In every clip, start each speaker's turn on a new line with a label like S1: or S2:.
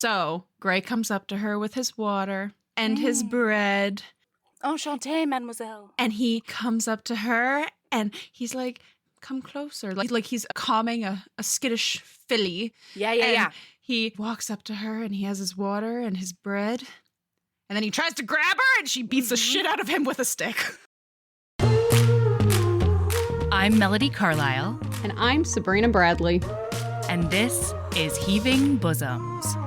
S1: So Gray comes up to her with his water and his bread.
S2: Enchanté, mademoiselle.
S1: And he comes up to her and he's like, come closer. Like he's calming a skittish filly.
S2: Yeah.
S1: He walks up to her and he has his water and his bread. And then he tries to grab her and she beats the shit out of him with a stick.
S3: I'm Melody Carlisle.
S4: And I'm Sabrina Bradley.
S3: And this is Heaving Bosoms.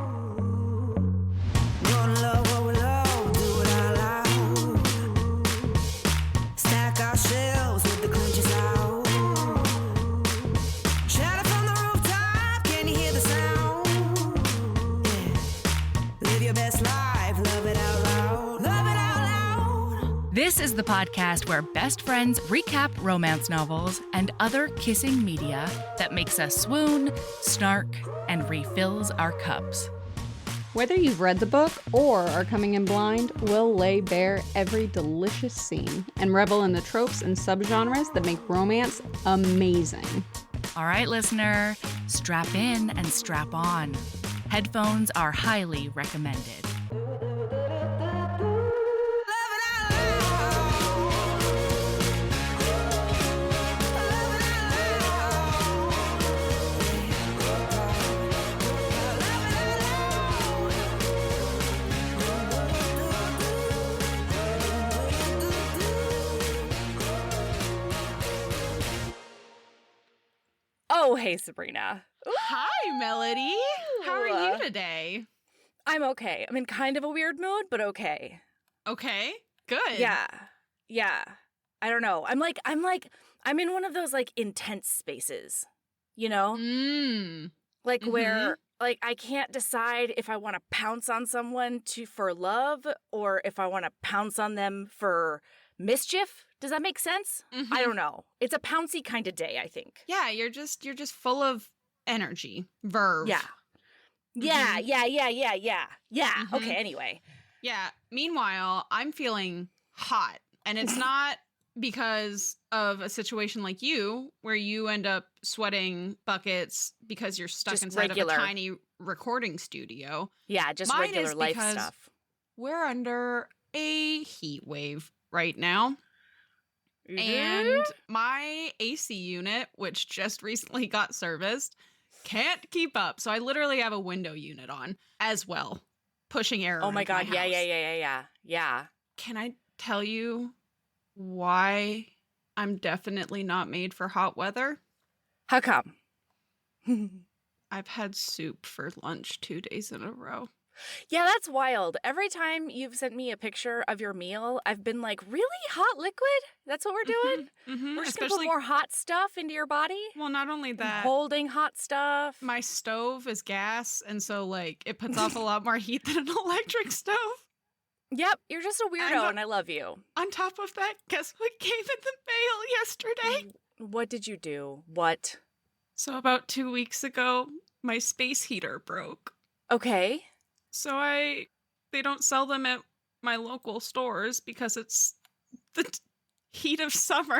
S3: This is the podcast where best friends recap romance novels and other kissing media that makes us swoon, snark, and refills our cups.
S4: Whether you've read the book or are coming in blind, we'll lay bare every delicious scene and revel in the tropes and subgenres that make romance amazing.
S3: All right, listener, strap in and strap on. Headphones are highly recommended.
S2: Oh, hey, Sabrina. Ooh.
S1: Hi, Melody. How are you today?
S2: I'm okay. I'm in kind of a weird mood, but okay.
S1: Okay, good.
S2: Yeah. I don't know. I'm in one of those like intense spaces, you know? Like where like I can't decide if I want to pounce on someone for love or if I want to pounce on them for mischief. Does that make sense? I don't know. It's a pouncy kind of day, I think.
S1: Yeah, you're just full of energy. Verve.
S2: Yeah. Yeah. Okay, anyway.
S1: Yeah. Meanwhile, I'm feeling hot. And it's not because of a situation like you, where you end up sweating buckets because you're stuck
S2: Just
S1: inside
S2: regular.
S1: of a tiny recording studio.
S2: Yeah, just
S1: Mine
S2: regular
S1: is
S2: life
S1: because
S2: stuff.
S1: We're under a heat wave right now. And my AC unit, which just recently got serviced, can't keep up. So I literally have a window unit on as well, pushing air.
S2: Oh my
S1: around
S2: God.
S1: my house.
S2: Yeah.
S1: Can I tell you why I'm definitely not made for hot weather?
S2: How come?
S1: I've had soup for lunch 2 days in a row.
S2: Yeah, that's wild. Every time you've sent me a picture of your meal, I've been like, really? Hot liquid? That's what we're doing? We're just going to put more hot stuff into your body?
S1: Well, not only that.
S2: Holding hot stuff.
S1: My stove is gas, and so, like, it puts off a lot more heat than an electric stove.
S2: Yep, you're just a weirdo, and I love you.
S1: On top of that, guess what came in the mail yesterday?
S2: What did you do? What?
S1: So about 2 weeks ago, my space heater broke.
S2: Okay.
S1: So they don't sell them at my local stores because it's the heat of summer.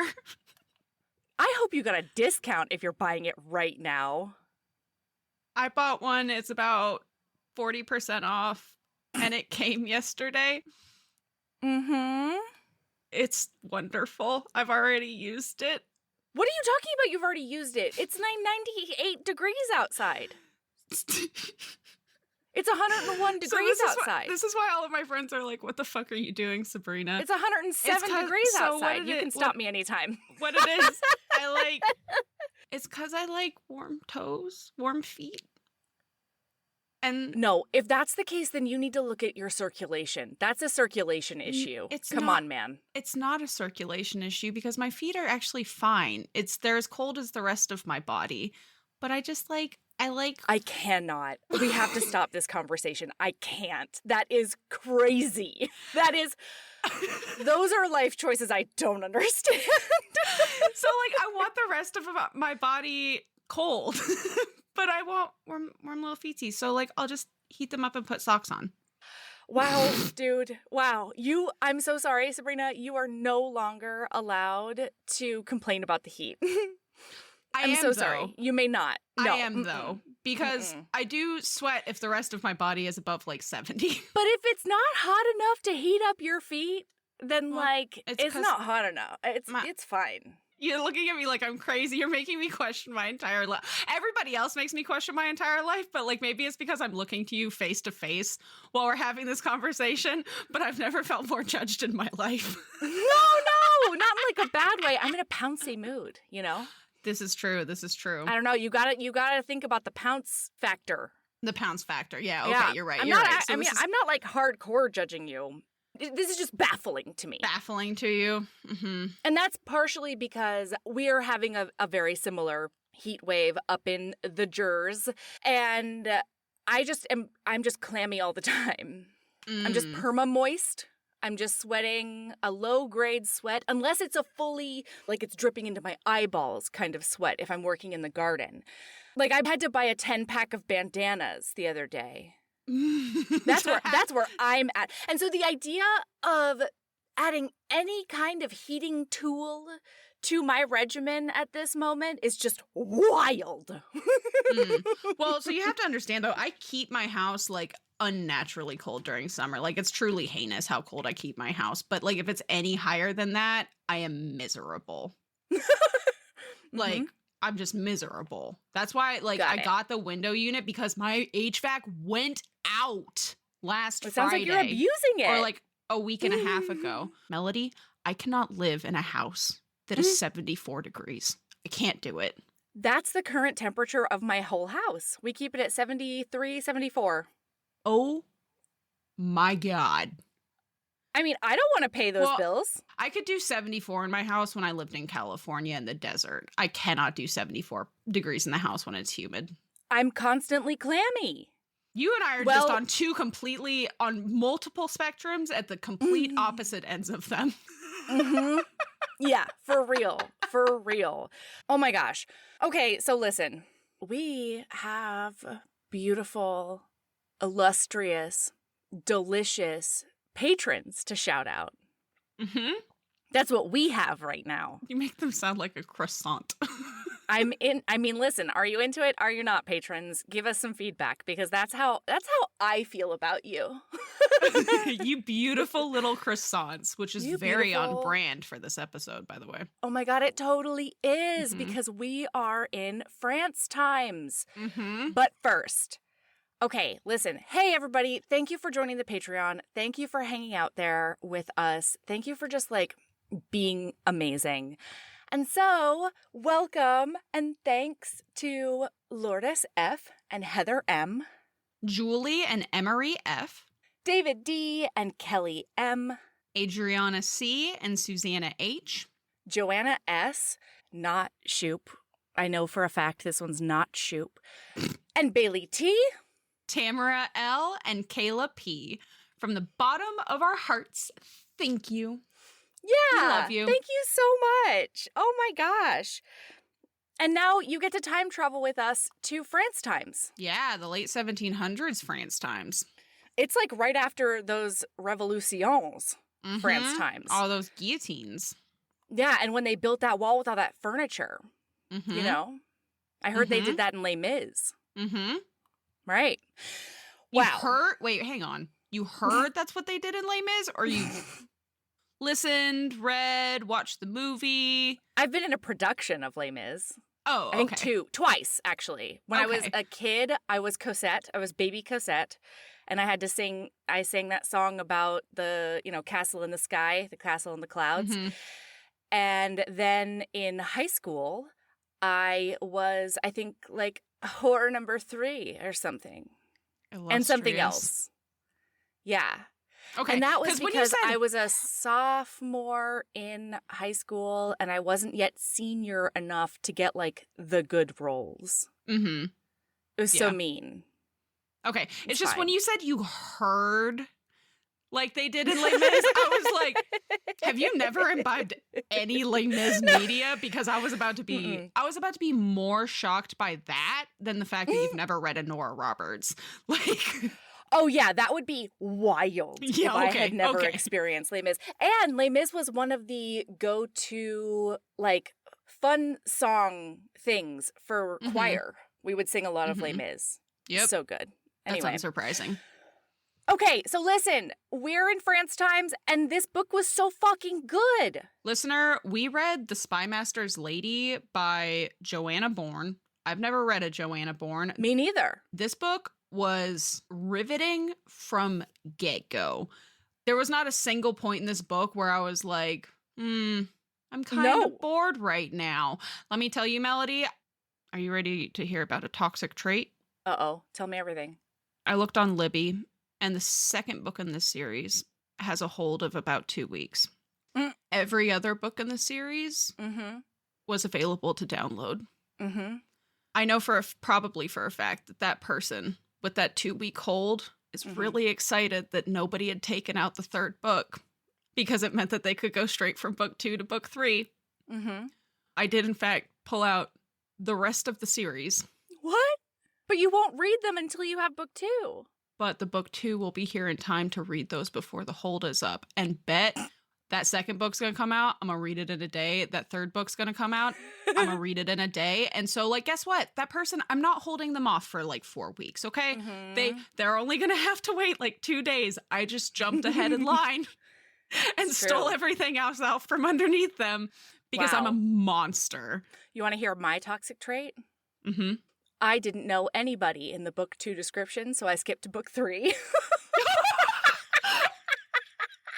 S2: I hope you got a discount if you're buying it right now.
S1: I bought one. It's about 40% off, and it came yesterday. It's wonderful. I've already used it.
S2: What are you talking about? You've already used it. It's 98 degrees outside. It's 101 degrees outside.
S1: This is why all of my friends are like, what the fuck are you doing, Sabrina?
S2: It's 107 degrees outside. You can stop me anytime.
S1: What it is, it's because I like warm toes, warm feet. And
S2: no, if that's the case, then you need to look at your circulation. That's a circulation issue. Come on, man. It's
S1: not a circulation issue because my feet are actually fine. They're as cold as the rest of my body. But I cannot. We have to stop this conversation. I can't. That is crazy. Those are life choices I don't understand. So, I want the rest of my body cold, but I want warm little feetsies. So, I'll just heat them up and put socks on.
S2: Wow, dude. Wow. I'm so sorry, Sabrina. You are no longer allowed to complain about the heat. I'm so sorry. You may not. No.
S5: I am, though, because I do sweat if the rest of my body is above, like, 70.
S2: But if it's not hot enough to heat up your feet, then, it's not hot enough. It's fine.
S5: You're looking at me like I'm crazy. You're making me question my entire life. Everybody else makes me question my entire life, but like maybe it's because I'm looking to you face to face while we're having this conversation, but I've never felt more judged in my life.
S2: No, not in like a bad way. I'm in a pouncy mood, you know?
S5: This is true. I
S2: don't know. You gotta think about the pounce factor.
S5: The pounce factor. Yeah, okay, you're right. I'm
S2: not like hardcore judging you. This is just baffling to me.
S5: Baffling to you? Mm-hmm.
S2: And that's partially because we are having a very similar heat wave up in the Jers. And I'm just clammy all the time. I'm just perma-moist. I'm just sweating a low-grade sweat, unless it's a fully, like it's dripping into my eyeballs kind of sweat if I'm working in the garden. Like I had to buy a 10-pack of bandanas the other day. That's where I'm at. And so the idea of adding any kind of heating tool to my regimen at this moment is just wild.
S5: Well, so you have to understand though, I keep my house like unnaturally cold during summer. Like it's truly heinous how cold I keep my house. But like if it's any higher than that, I am miserable. Like I'm just miserable. That's why I got the window unit because my HVAC went out last Friday.
S2: It sounds like you're abusing it.
S5: Or like a week and a half ago. Melody, I cannot live in a house that is 74 degrees. I can't do it.
S2: That's the current temperature of my whole house. We keep it at 73, 74.
S5: Oh my God.
S2: I mean, I don't want to pay those bills.
S5: I could do 74 in my house when I lived in California in the desert. I cannot do 74 degrees in the house when it's humid.
S2: I'm constantly clammy.
S5: You and I are just on multiple spectrums at the complete opposite ends of them.
S2: Yeah, for real. For real. Oh my gosh. Okay, so listen. We have beautiful, illustrious, delicious patrons to shout out. That's what we have right now.
S5: You make them sound like a croissant.
S2: Listen, are you into it? Are you not, patrons? Give us some feedback because that's how I feel about you.
S5: You beautiful little croissants, which is very on brand for this episode, by the way.
S2: Oh my God, it totally is because we are in France times. But first, okay, listen. Hey, everybody. Thank you for joining the Patreon. Thank you for hanging out there with us. Thank you for just being amazing. And so, welcome and thanks to Lourdes F. and Heather M.
S5: Julie and Emery F.
S2: David D. and Kelly M.
S5: Adriana C. and Susanna H.
S2: Joanna S. Not Shoop. I know for a fact this one's not Shoop. And Bailey T.
S5: Tamara L. and Kayla P. From the bottom of our hearts, thank you.
S2: Yeah.
S5: We love you.
S2: Thank you so much. Oh my gosh. And now you get to time travel with us to France times.
S5: Yeah, the late 1700s France times.
S2: It's like right after those revolutions, France times.
S5: All those guillotines.
S2: Yeah, and when they built that wall with all that furniture, you know? I heard they did that in Les Mis. Right.
S5: You heard? Wait, hang on. You heard that's what they did in Les Mis? Or you listened, read, watched the movie?
S2: I've been in a production of Les Mis.
S5: Oh, okay.
S2: I think twice, actually. When I was a kid, I was Cosette. I was baby Cosette. And I had to sing, I sang that song about the, castle in the sky, the castle in the clouds. And then in high school, I was, I think, horror number 3 or something.
S5: Illustrious.
S2: And something else. Yeah.
S5: Okay.
S2: And that was because I was a sophomore in high school and I wasn't yet senior enough to get the good roles. It was so mean.
S5: Okay. It's just fine. When you said you heard like they did in Les Mis, I was like, have you never imbibed any Les Mis media? Because I was about to be more shocked by that than the fact that you've never read a Nora Roberts.
S2: Oh, yeah, that would be wild if I had never experienced Les Mis. And Les Mis was one of the go-to, fun song things for choir. We would sing a lot of Les Mis.
S5: Yep.
S2: So good. Anyway.
S5: That's unsurprising.
S2: Okay, so listen, we're in France times, and this book was so fucking good.
S5: Listener, we read The Spymaster's Lady by Joanna Bourne. I've never read a Joanna Bourne.
S2: Me neither.
S5: This book was riveting from get-go. There was not a single point in this book where I was like, I'm kind of bored right now. Let me tell you, Melody, are you ready to hear about a toxic trait?
S2: Uh-oh, tell me everything.
S5: I looked on Libby, and the second book in this series has a hold of about 2 weeks. Every other book in the series was available to download. I know probably for a fact that person with that 2-week hold is really excited that nobody had taken out the third book because it meant that they could go straight from book 2 to book 3. I did, in fact, pull out the rest of the series.
S2: What? But you won't read them until you have book 2.
S5: But the book 2 will be here in time to read those before the hold is up. And bet that second book's going to come out. I'm going to read it in a day. That third book's going to come out. I'm going to read it in a day. And so, like, guess what? That person, I'm not holding them off for like 4 weeks, okay? They're only going to have to wait like 2 days. I just jumped ahead in line and stole everything else out from underneath them because I'm a monster.
S2: You want to hear my toxic trait? I didn't know anybody in the book 2 description, so I skipped to book 3.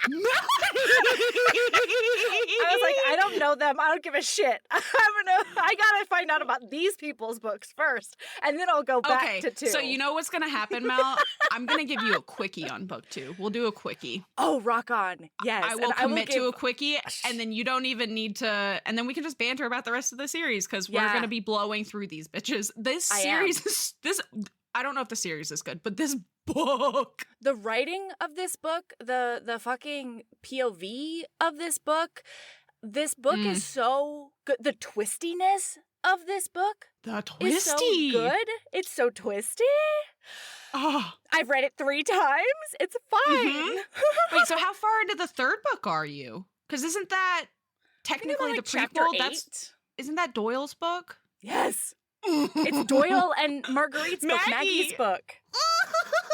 S2: I was like, I don't know them. I don't give a shit. I gotta find out about these people's books first, and then I'll go back to 2.
S5: So you know what's gonna happen, Mel? I'm gonna give you a quickie on book 2. We'll do a quickie.
S2: Oh, rock on. Yes.
S5: I will commit to a quickie, and then you don't even need to, and then we can just banter about the rest of the series, because we're gonna be blowing through these bitches. This series is I don't know if the series is good, but this book.
S2: The writing of this book, the fucking POV of this book is so good. The twistiness of this book is so good. It's so twisty.
S5: Oh.
S2: I've read it 3 times. It's fine.
S5: Wait, so how far into the third book are you? Because isn't that technically the prequel? Isn't that Doyle's book?
S2: Yes. It's Doyle and Marguerite's book, Maggie's book.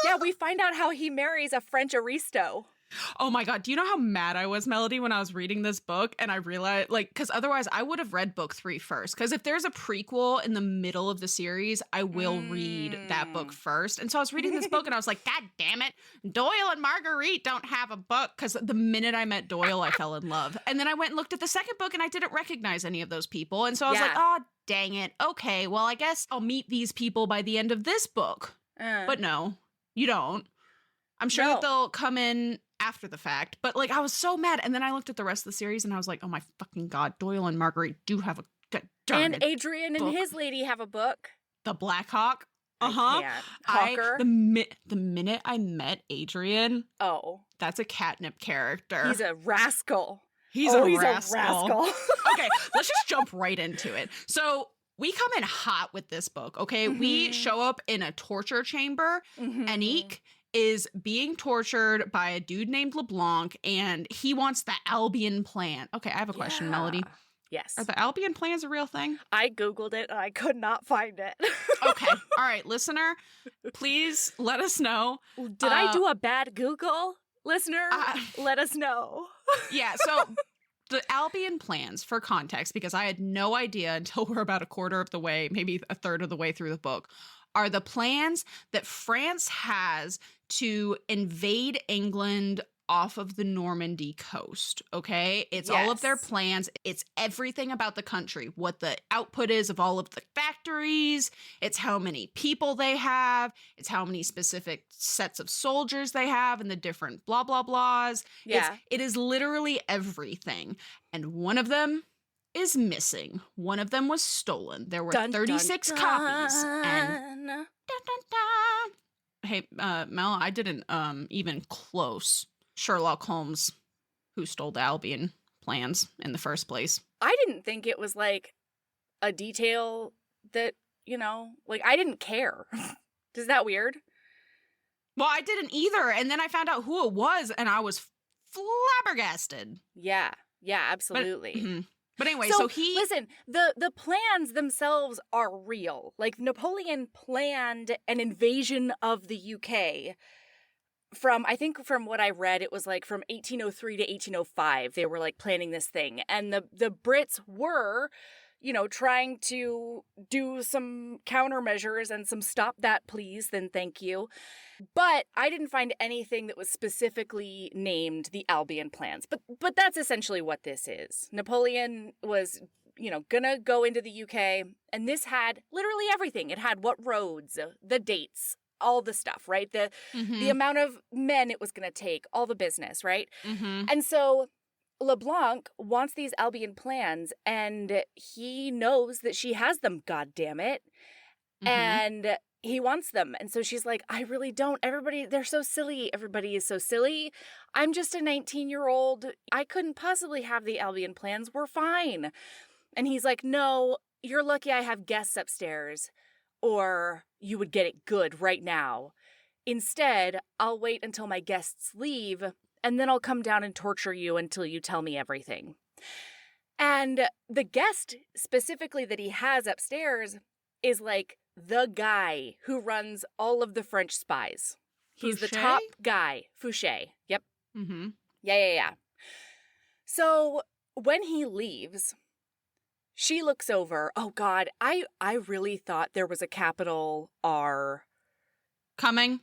S2: Yeah, we find out how he marries a French aristo.
S5: Oh my God. Do you know how mad I was, Melody, when I was reading this book and I realized, like, because otherwise I would have read book 3 first. Because if there's a prequel in the middle of the series, I will read that book first. And so I was reading this book and I was like, God damn it. Doyle and Marguerite don't have a book. Because the minute I met Doyle, I fell in love. And then I went and looked at the second book and I didn't recognize any of those people. And so I was like, oh, dang it. Okay, well, I guess I'll meet these people by the end of this book. But no, you don't. I'm sure that they'll come in after the fact, but like I was so mad, and then I looked at the rest of the series and I was like, oh my fucking God, Doyle and Marguerite do have a good darn
S2: and Adrian book. And his lady have a book,
S5: The Black Hawk.
S2: Hawker.
S5: The minute I met Adrian, that's a catnip character.
S2: He's a rascal.
S5: He's a rascal. Okay, let's just jump right into it. So we come in hot with this book, okay? We show up in a torture chamber. Annique is being tortured by a dude named LeBlanc, and he wants the Albion plan. Okay, I have a question, Melody.
S2: Yes.
S5: Are the Albion plans a real thing?
S2: I Googled it, and I could not find it.
S5: Okay. All right, listener, please let us know.
S2: Did I do a bad Google? Listener, let us know.
S5: Yeah, so the Albion plans, for context, because I had no idea until we're about a quarter of the way, maybe a third of the way through the book, are the plans that France has to invade England off of the Normandy coast, okay? It's all of their plans. It's everything about the country, what the output is of all of the factories. It's how many people they have. It's how many specific sets of soldiers they have and the different blah, blah, blahs.
S2: Yeah.
S5: It is literally everything. And one of them is missing. One of them was stolen. There were 36 copies. And dun, dun, dun. Hey, Mel, I didn't even close Sherlock Holmes, who stole the Albion plans in the first place.
S2: I didn't think it was like a detail that, you know, like I didn't care. Is that weird?
S5: Well, I didn't either. And then I found out who it was and I was flabbergasted.
S2: Yeah, absolutely.
S5: But anyway, so he...
S2: Listen, the plans themselves are real. Like, Napoleon planned an invasion of the UK from what I read, it was like from 1803 to 1805. They were like planning this thing. And the Brits were, trying to do some countermeasures and some stop that please, then thank you. But I didn't find anything that was specifically named the Albion plans. But that's essentially what this is. Napoleon was, gonna go into the UK, and this had literally everything. It had what roads, the dates, all the stuff, right? The amount of men it was going to take, all the business, right? And so LeBlanc wants these Albion plans, and he knows that she has them, God damn it. And he wants them. And so she's like, I really don't. Everybody, they're so silly. Everybody is so silly. I'm just a 19-year-old. I couldn't possibly have the Albion plans. We're fine. And he's like, no, you're lucky I have guests upstairs, or you would get it good right now. Instead, I'll wait until my guests leave, and then I'll come down and torture you until you tell me everything. And the guest specifically that he has upstairs is like the guy who runs all of the French spies. He's the top guy. Fouché. Yep. Yeah. So when he leaves, she looks over. Oh, God, I really thought there was a capital R
S5: coming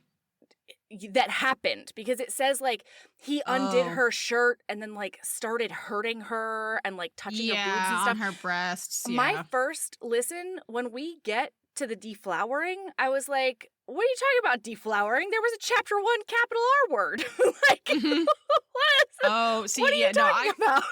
S2: that happened, because it says, like, he undid her shirt and then, like, started hurting her and, like, touching her boobs and stuff.
S5: On her breasts. Yeah.
S2: My first listen, when we get to the deflowering, I was like, what are you talking about deflowering? There was a chapter 1 capital R word. Like, what is what are you talking about?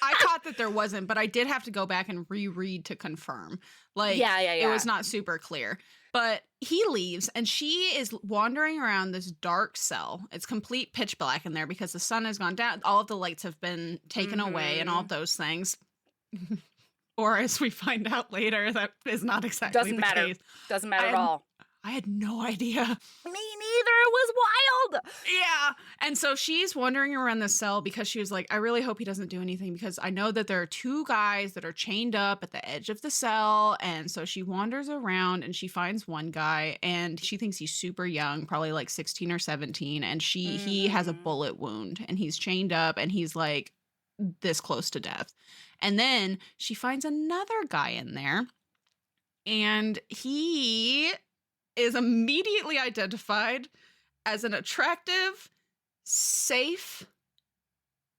S5: I thought that there wasn't, but I did have to go back and reread to confirm. Like, it was not super clear. But he leaves, and she is wandering around this dark cell. It's complete pitch black in there because the sun has gone down. All of the lights have been taken away and all those things. Or as we find out later, that is not exactly the case.
S2: Doesn't matter at all.
S5: I had no idea.
S2: Me neither. It was wild.
S5: Yeah. And so she's wandering around the cell because she was like, I really hope he doesn't do anything, because I know that there are 2 guys that are chained up at the edge of the cell. And so she wanders around and she finds one guy, and she thinks he's super young, probably like 16 or 17. And he has a bullet wound, and he's chained up, and he's like this close to death. And then she finds another guy in there, and he is immediately identified as an attractive, safe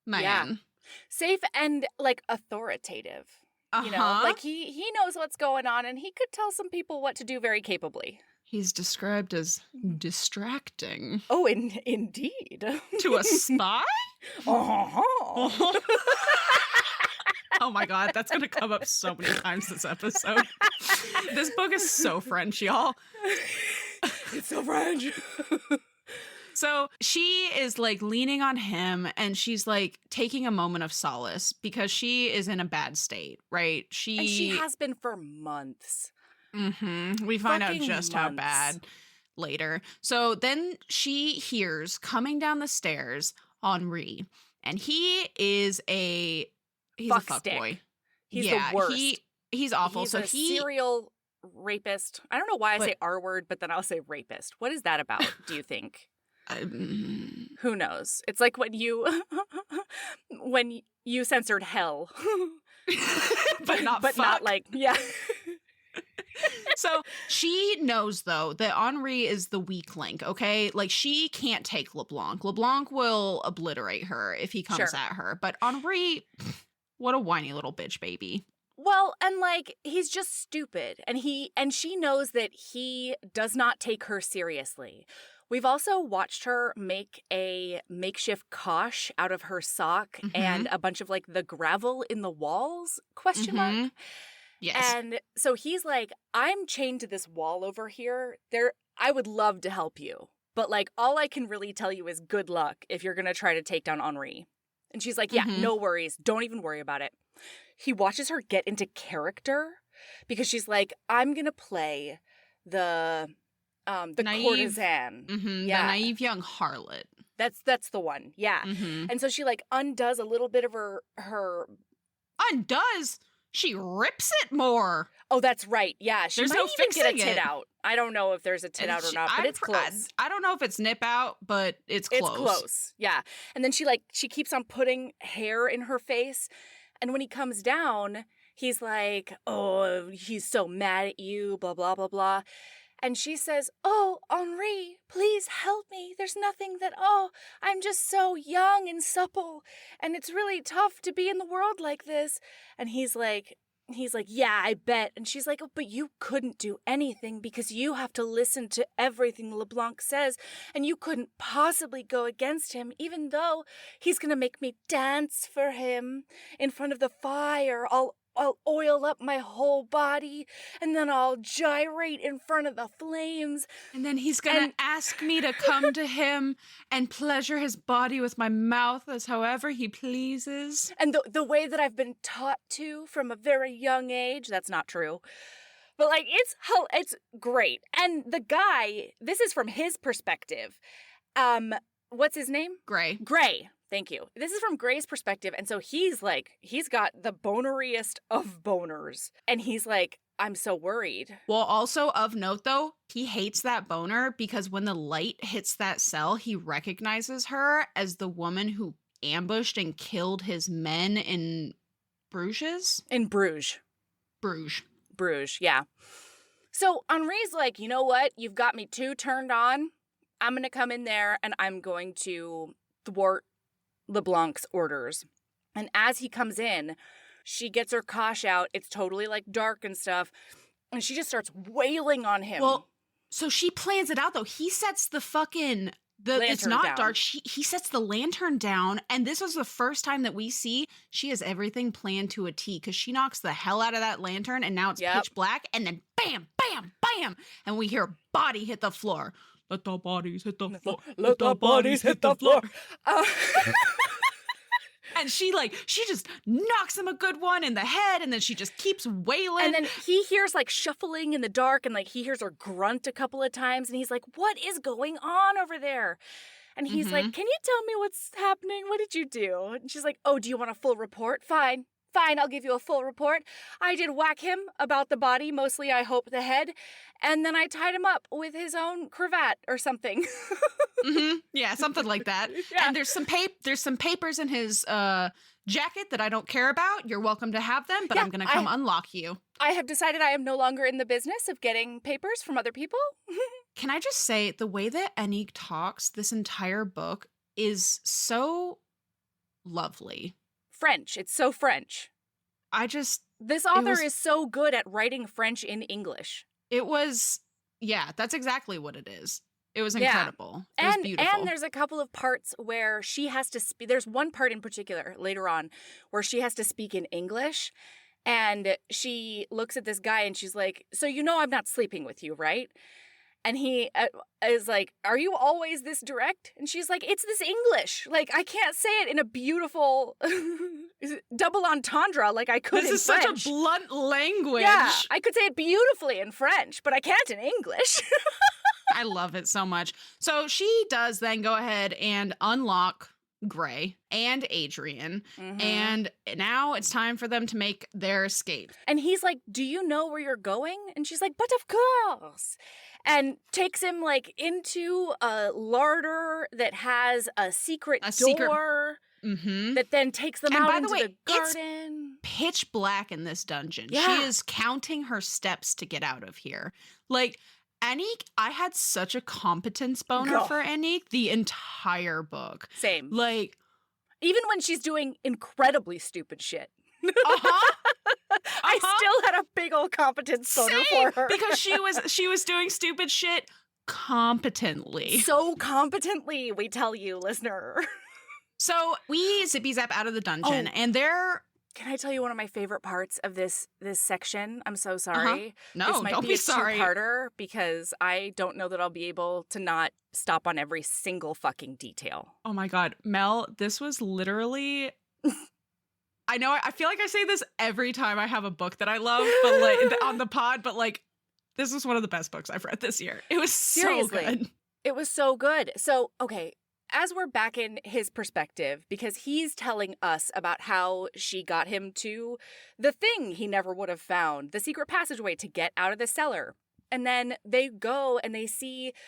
S5: man.
S2: Yeah. Safe and, like, authoritative. You know, like, he knows what's going on, and he could tell some people what to do very capably.
S5: He's described as distracting.
S2: Oh, indeed.
S5: To a spy? Oh my God, that's going to come up so many times this episode. This book is so French, y'all.
S2: It's so French.
S5: So she is like leaning on him, and she's like taking a moment of solace because she is in a bad state, right?
S2: And she has been for months.
S5: We find out just how bad later. So then she hears coming down the stairs Henri, and he is he's a fuckboy.
S2: He's the worst.
S5: He's awful.
S2: He's a serial rapist. I don't know why I say R word, but then I'll say rapist. What is that about, do you think? Who knows? It's like when you censored hell.
S5: but
S2: not like, yeah.
S5: So she knows, though, that Henri is the weak link, okay? Like, she can't take LeBlanc. LeBlanc will obliterate her if he comes at her. But Henri, what a whiny little bitch baby.
S2: Well, and, like, he's just stupid. And she knows that he does not take her seriously. We've also watched her make a makeshift kosh out of her sock and a bunch of, like, the gravel in the walls, question mark.
S5: Yes.
S2: And so he's like, I'm chained to this wall over here. I would love to help you. But, like, all I can really tell you is good luck if you're going to try to take down Henri. And she's like, yeah, no worries. Don't even worry about it. He watches her get into character because she's like, I'm going to play the naive, courtesan.
S5: The naive young harlot.
S2: That's the one. Yeah. And so she, like, undoes a little bit of her
S5: undoes, she rips it more.
S2: Oh, that's right. Yeah, she
S5: There's
S2: might
S5: no
S2: even get a
S5: fixing
S2: tit
S5: it.
S2: out. I don't know if there's a tit out or not, but it's close.
S5: I don't know if it's nip out, but it's close.
S2: It's close. Yeah. And then she keeps on putting hair in her face. And when he comes down, he's like, oh, he's so mad at you, blah, blah, blah, blah. And she says, oh, Henri, please help me. There's nothing that, I'm just so young and supple. And it's really tough to be in the world like this. And he's like, yeah, I bet. And she's like, oh, but you couldn't do anything because you have to listen to everything LeBlanc says. And you couldn't possibly go against him, even though he's going to make me dance for him in front of the fire. I'll oil up my whole body and then I'll gyrate in front of the flames.
S5: And then he's going to ask me to come to him and pleasure his body with my mouth as however he pleases.
S2: And the way that I've been taught to from a very young age, that's not true. But like, it's great. And the guy, this is from his perspective. What's his name?
S5: Gray.
S2: Thank you. This is from Gray's perspective. And so he's got the boneriest of boners. And he's like, I'm so worried.
S5: Well, also of note, though, he hates that boner because when the light hits that cell, he recognizes her as the woman who ambushed and killed his men in Bruges?
S2: In Bruges. Bruges, yeah. So Henri's like, you know what? You've got me too turned on. I'm going to come in there and I'm going to thwart LeBlanc's orders. And as he comes in, she gets her kosh out. It's totally like dark and stuff. And she just starts wailing on him.
S5: Well, so she plans it out though. He sets the fucking it's not
S2: down.
S5: dark. He sets the lantern down, and this was the first time that we see she has everything planned to a T because she knocks the hell out of that lantern, and now it's pitch black, and then bam, bam, bam, and we hear a body hit the floor. Let the bodies hit the floor.
S2: Let the bodies hit the floor.
S5: And she just knocks him a good one in the head, and then she just keeps wailing.
S2: And then he hears like shuffling in the dark, and like he hears her grunt a couple of times, and he's like, what is going on over there? And he's like, can you tell me what's happening? What did you do? And she's like, oh, do you want a full report? Fine, I'll give you a full report. I did whack him about the body, mostly I hope the head, and then I tied him up with his own cravat or something.
S5: Yeah, something like that.
S2: Yeah.
S5: And there's some papers in his jacket that I don't care about. You're welcome to have them, but I'm going to come unlock you.
S2: I have decided I am no longer in the business of getting papers from other people.
S5: Can I just say, the way that Annique talks this entire book is so lovely.
S2: French. It's so French. This author is so good at writing French in English.
S5: That's exactly what it is. It was incredible. It was beautiful.
S2: And there's a couple of parts where she has to speak. There's one part in particular later on where she has to speak in English. And she looks at this guy and she's like, so you know I'm not sleeping with you, right? And he is like, are you always this direct? And she's like, it's this English. Like, I can't say it in a beautiful double entendre like I could in French.
S5: This is such a blunt language.
S2: Yeah, I could say it beautifully in French, but I can't in English.
S5: I love it so much. So she does then go ahead and unlock Gray and Adrian. And now it's time for them to make their escape.
S2: And he's like, do you know where you're going? And she's like, but of course. And takes him like into a larder that has a secret door that then takes them out into the garden.
S5: It's pitch black in this dungeon.
S2: Yeah.
S5: She is counting her steps to get out of here. Like, Annique, I had such a competence boner for Annique the entire book.
S2: Same.
S5: Like,
S2: even when she's doing incredibly stupid shit. I still had a big old competence boner for her.
S5: Because she was doing stupid shit competently.
S2: So competently, we tell you, listener.
S5: So we zippy zap out of the dungeon, and they're...
S2: Can I tell you one of my favorite parts of this section? I'm so sorry.
S5: No,
S2: this might
S5: don't
S2: be
S5: be
S2: a
S5: sorry.
S2: Two-parter because I don't know that I'll be able to not stop on every single fucking detail.
S5: Oh my God, Mel, this was literally... I know, I feel like I say this every time I have a book that I love, but like on the pod, but like this was one of the best books I've read this year. It was so good.
S2: It was so good. So, okay, as we're back in his perspective, because he's telling us about how she got him to the thing he never would have found, the secret passageway to get out of the cellar. And then they go and they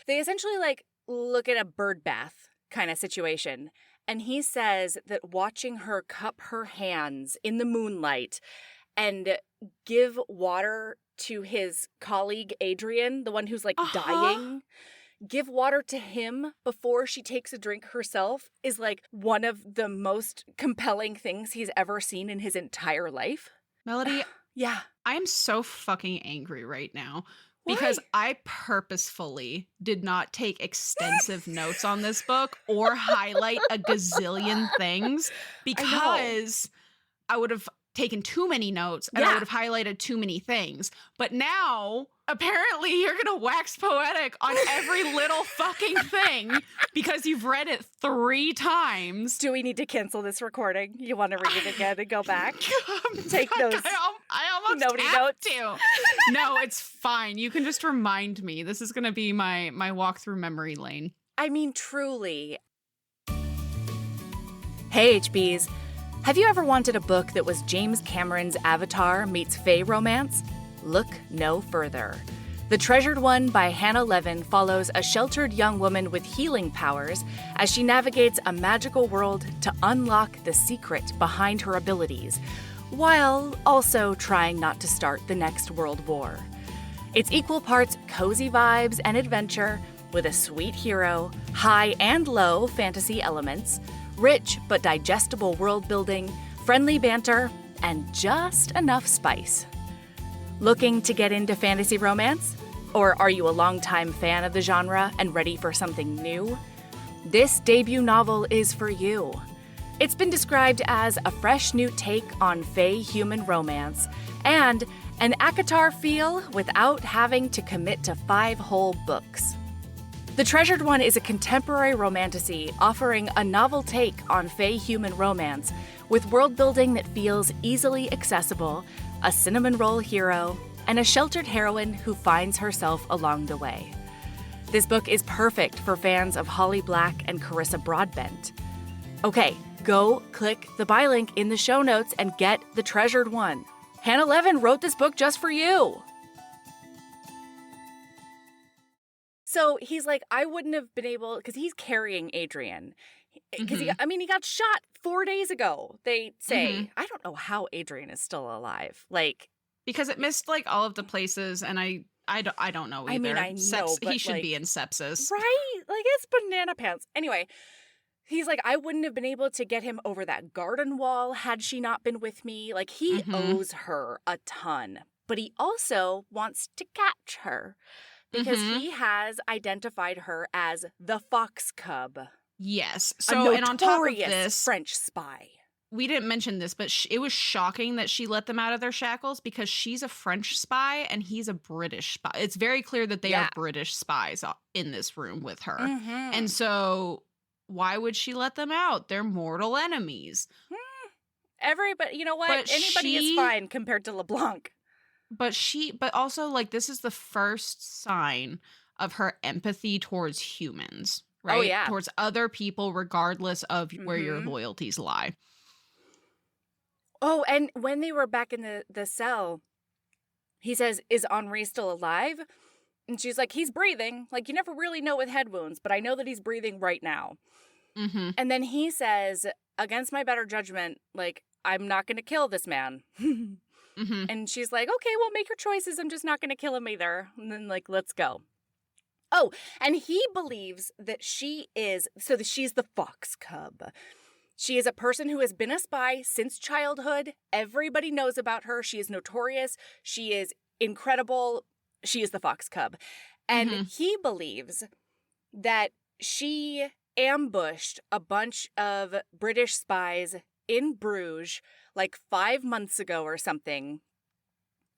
S2: essentially like look at a bird bath kind of situation. And he says that watching her cup her hands in the moonlight and give water to his colleague Adrian, the one who's like dying, give water to him before she takes a drink herself is like one of the most compelling things he's ever seen in his entire life.
S5: Melody,
S2: yeah.
S5: I am so fucking angry right now. Because I purposefully did not take extensive notes on this book or highlight a gazillion things because I would have taken too many notes and I would have highlighted too many things. But now, apparently, you're going to wax poetic on every little fucking thing because you've read it 3 times.
S2: Do we need to cancel this recording? You want to read it again and go back? Take those
S5: I almost
S2: notey
S5: have
S2: notes.
S5: to. No, it's fine. You can just remind me. This is going to be my walk through memory lane.
S2: I mean, truly. Hey, HBs. Have you ever wanted a book that was James Cameron's Avatar meets Fae romance? Look no further. The Treasured One by Hannah Levin follows a sheltered young woman with healing powers as she navigates a magical world to unlock the secret behind her abilities, while also trying not to start the next world war. It's equal parts cozy vibes and adventure with a sweet hero, high and low fantasy elements, rich but digestible world building, friendly banter, and just enough spice. Looking to get into fantasy romance? Or are you a longtime fan of the genre and ready for something new? This debut novel is for you. It's been described as a fresh new take on Fae-human romance and an ACOTAR feel without having to commit to 5 whole books. The Treasured One is a contemporary romantasy offering a novel take on Fae-human romance with world building that feels easily accessible, a cinnamon roll hero, and a sheltered heroine who finds herself along the way. This book is perfect for fans of Holly Black and Carissa Broadbent. Okay, go click the buy link in the show notes and get The Treasured One. Hannah Levin wrote this book just for you. So he's like, I wouldn't have been able, because he's carrying Adrian. Because he got shot 4 days ago, they say. I don't know how Adrian is still alive. Like,
S5: because it missed like all of the places, and I don't know either.
S2: I mean, I know, but
S5: he should
S2: like,
S5: be in sepsis.
S2: Right? Like, it's banana pants. Anyway, he's like, I wouldn't have been able to get him over that garden wall had she not been with me. Like, he owes her a ton. But he also wants to catch her because he has identified her as the fox cub.
S5: Yes. So, and on top of this,
S2: French spy.
S5: We didn't mention this, but it was shocking that she let them out of their shackles because she's a French spy and he's a British spy. It's very clear that they are British spies in this room with her. And so why would she let them out? They're mortal enemies.
S2: Everybody, you know what?
S5: But
S2: anybody is fine compared to LeBlanc.
S5: But also, like, this is the first sign of her empathy towards humans, right?
S2: Oh, yeah.
S5: Towards other people, regardless of where your loyalties lie.
S2: Oh, and when they were back in the cell, he says, is Henri still alive? And she's like, he's breathing. Like, you never really know with head wounds, but I know that he's breathing right now. And then he says, against my better judgment, like, I'm not going to kill this man. And she's like, okay, well, make your choices. I'm just not going to kill him either. And then, like, let's go. Oh, and he believes that she's the fox cub. She is a person who has been a spy since childhood. Everybody knows about her. She is notorious. She is incredible. She is the fox cub. And he believes that she ambushed a bunch of British spies in Bruges like 5 months ago or something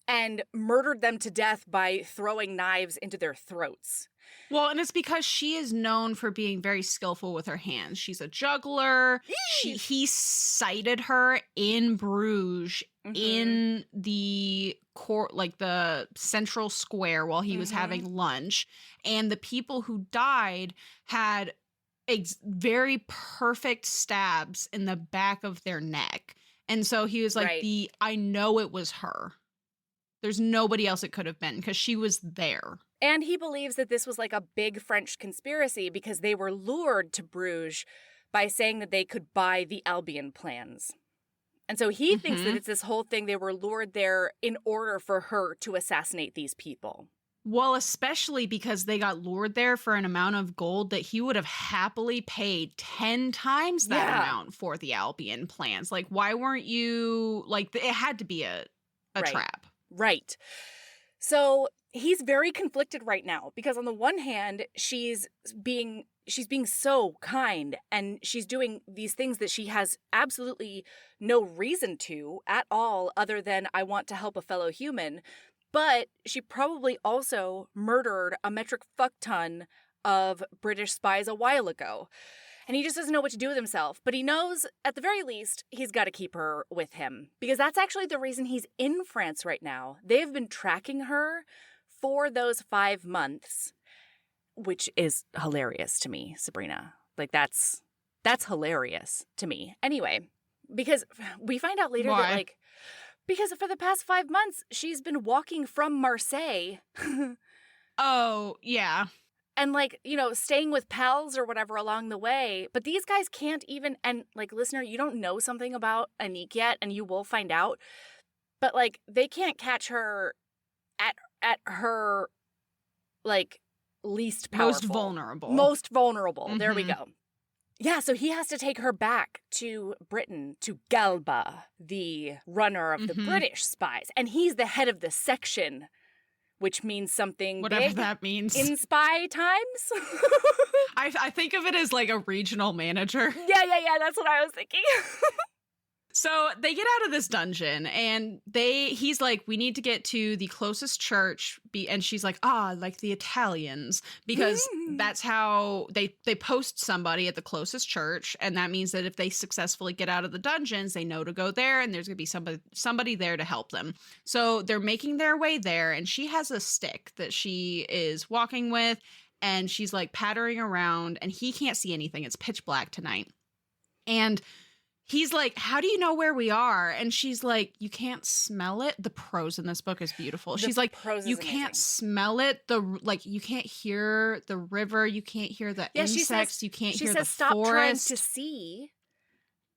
S2: and murdered them to death by throwing knives into their throats.
S5: Well, and it's because she is known for being very skillful with her hands. She's a juggler. He sighted her in Bruges in the court, like the central square while he was having lunch. And the people who died had very perfect stabs in the back of their neck. And so he was like, I know it was her. There's nobody else it could have been because she was there.
S2: And he believes that this was like a big French conspiracy because they were lured to Bruges by saying that they could buy the Albion plans. And so he thinks that it's this whole thing. They were lured there in order for her to assassinate these people.
S5: Well, especially because they got lured there for an amount of gold that he would have happily paid 10 times that amount for the Albion plans. Like, why weren't you, like, it had to be a trap.
S2: Right. So he's very conflicted right now because on the one hand, she's being so kind and she's doing these things that she has absolutely no reason to at all other than I want to help a fellow human. But she probably also murdered a metric fuck ton of British spies a while ago. And he just doesn't know what to do with himself. But he knows, at the very least, he's got to keep her with him. Because that's actually the reason he's in France right now. They've been tracking her for those 5 months, which is hilarious to me, Sabrina. Like, that's hilarious to me. Anyway, because we find out later that, like, because for the past 5 months, she's been walking from Marseille.
S5: Oh, yeah.
S2: And, like, you know, staying with pals or whatever along the way. But these guys can't even, and, like, listener, you don't know something about Annique yet, and you will find out. But, like, they can't catch her at her, like, least powerful. Most vulnerable. There we go. Yeah, so he has to take her back to Britain, to Galba, the runner of the British spies. And he's the head of the section, which means something
S5: whatever
S2: big
S5: that means
S2: in spy times.
S5: I think of it as like a regional manager.
S2: Yeah, that's what I was thinking.
S5: So they get out of this dungeon and he's like, we need to get to the closest church. And she's like, like the Italians, because that's how they post somebody at the closest church. And that means that if they successfully get out of the dungeons, they know to go there and there's going to be somebody there to help them. So they're making their way there and she has a stick that she is walking with and she's like pattering around and he can't see anything. It's pitch black tonight. And he's like, how do you know where we are? And she's like, you can't smell it. The prose in this book is beautiful. She's like, you can't smell it. You can't hear the river. You can't hear the insects. You can't hear the forest.
S2: Stop trying to see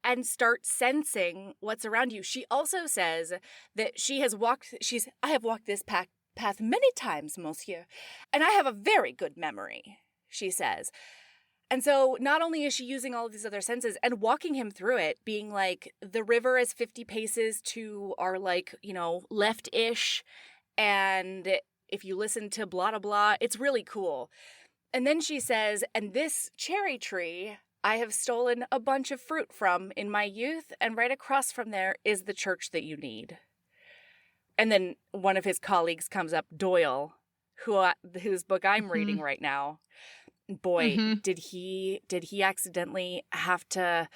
S2: and start sensing what's around you. She also says that I have walked this path many times, monsieur, and I have a very good memory, she says. And so not only is she using all of these other senses and walking him through it, being like, the river is 50 paces to our, like, you know, left-ish. And if you listen to blah, blah, blah, it's really cool. And then she says, and this cherry tree I have stolen a bunch of fruit from in my youth. And right across from there is the church that you need. And then one of his colleagues comes up, Doyle, whose book I'm reading right now. Boy, did he accidentally have to,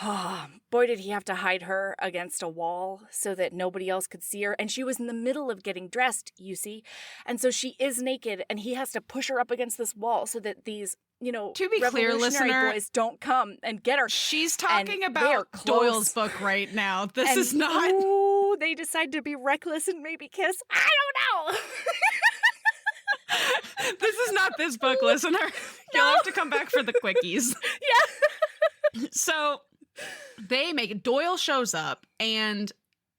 S2: did he have to hide her against a wall so that nobody else could see her. And she was in the middle of getting dressed, you see. And so she is naked and he has to push her up against this wall so that these, you know,
S5: to be clear, listener,
S2: boys don't come and get her.
S5: She's talking about Doyle's book right now. This is not.
S2: Ooh, they decide to be reckless and maybe kiss. I don't know.
S5: This is not this book, listener. You'll have to come back for the quickies.
S2: Yeah.
S5: So Doyle shows up and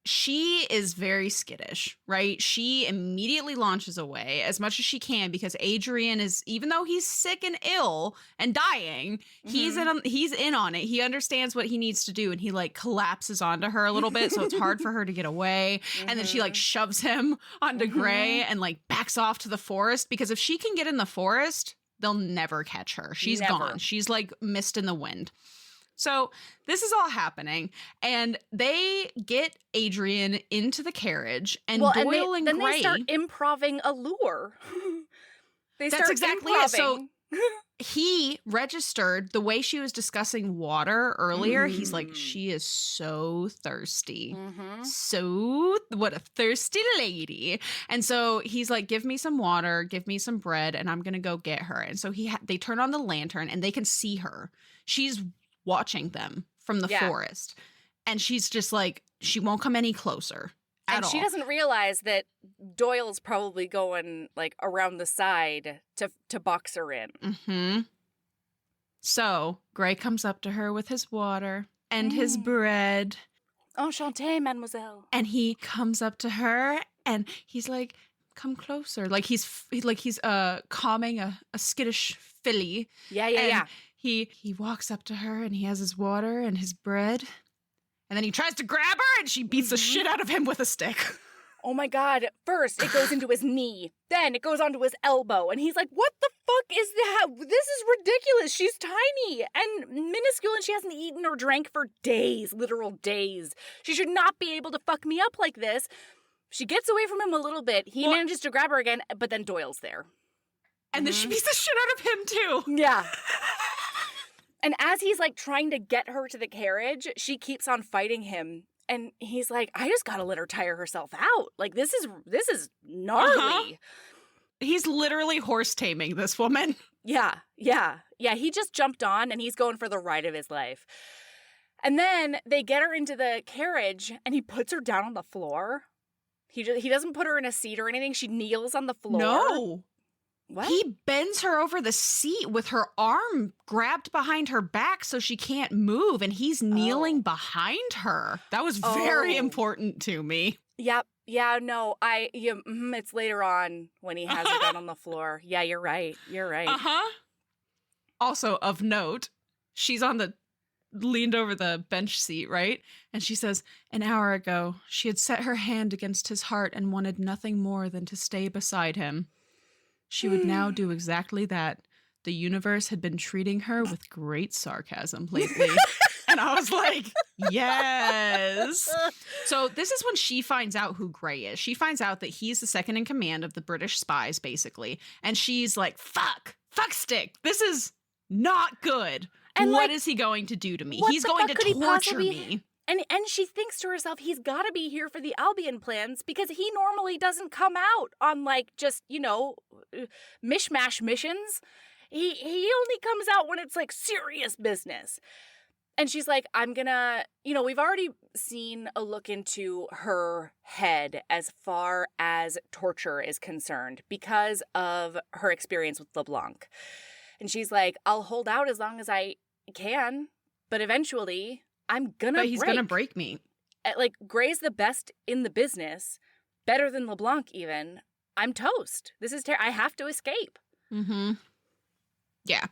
S5: she is very skittish, right? She immediately launches away as much as she can because Adrian is, even though he's sick and ill and dying, he's in on it. He understands what he needs to do and he like collapses onto her a little bit. So it's hard for her to get away. And then she like shoves him onto Gray and like backs off to the forest because if she can get in the forest, they'll never catch her. She's gone. She's like mist in the wind. So this is all happening, and they get Adrian into the carriage, and Doyle and Gray...
S2: Then they start improving a lure.
S5: That's exactly it. So he registered the way she was discussing water earlier. He's like, she is so thirsty. So what a thirsty lady. And so he's like, give me some water, give me some bread, and I'm going to go get her. And so they turn on the lantern and they can see her. She's watching them from the forest. And she's just like, she won't come any closer.
S2: And she doesn't realize that Doyle's probably going like around the side to box her in.
S5: So Gray comes up to her with his water and his bread.
S2: Enchanté, mademoiselle.
S5: And he comes up to her and he's like, come closer. Like he's calming a skittish filly.
S2: Yeah.
S5: He walks up to her and he has his water and his bread. And then he tries to grab her and she beats the shit out of him with a stick.
S2: Oh my God. First, it goes into his knee. Then it goes onto his elbow. And he's like, what the fuck is that? This is ridiculous. She's tiny and minuscule and she hasn't eaten or drank for days, literal days. She should not be able to fuck me up like this. She gets away from him a little bit. He manages to grab her again, but then Doyle's there.
S5: And then she beats the shit out of him too.
S2: Yeah. And as he's like trying to get her to the carriage, she keeps on fighting him. And he's like, I just gotta let her tire herself out. Like, this is gnarly.
S5: He's literally horse taming this woman.
S2: Yeah. He just jumped on and he's going for the ride of his life. And then they get her into the carriage and he puts her down on the floor. He doesn't put her in a seat or anything. She kneels on the floor.
S5: No.
S2: What?
S5: He bends her over the seat with her arm grabbed behind her back so she can't move, and he's kneeling behind her. That was very important to me.
S2: Yep. Yeah, no, it's later on when he has her down on the floor. Yeah, you're right.
S5: Also, of note, she's leaned over the bench seat, right? And she says, an hour ago, she had set her hand against his heart and wanted nothing more than to stay beside him. She would now do exactly that. The universe had been treating her with great sarcasm lately. And I was like, yes. So this is when she finds out who Gray is. She finds out that he's the second in command of the British spies, basically. And she's like, fuck stick. This is not good. And what is he going to do to me? He's going to torture me.
S2: And she thinks to herself, he's got to be here for the Albion plans because he normally doesn't come out on like just, mishmash missions. He only comes out when it's like serious business. And she's like, I'm gonna, we've already seen a look into her head as far as torture is concerned because of her experience with LeBlanc. And she's like, I'll hold out as long as I can, but eventually I'm gonna
S5: But he's gonna break me.
S2: Like, Gray's the best in the business, better than LeBlanc even. I'm toast. This is I have to escape.
S5: Yeah.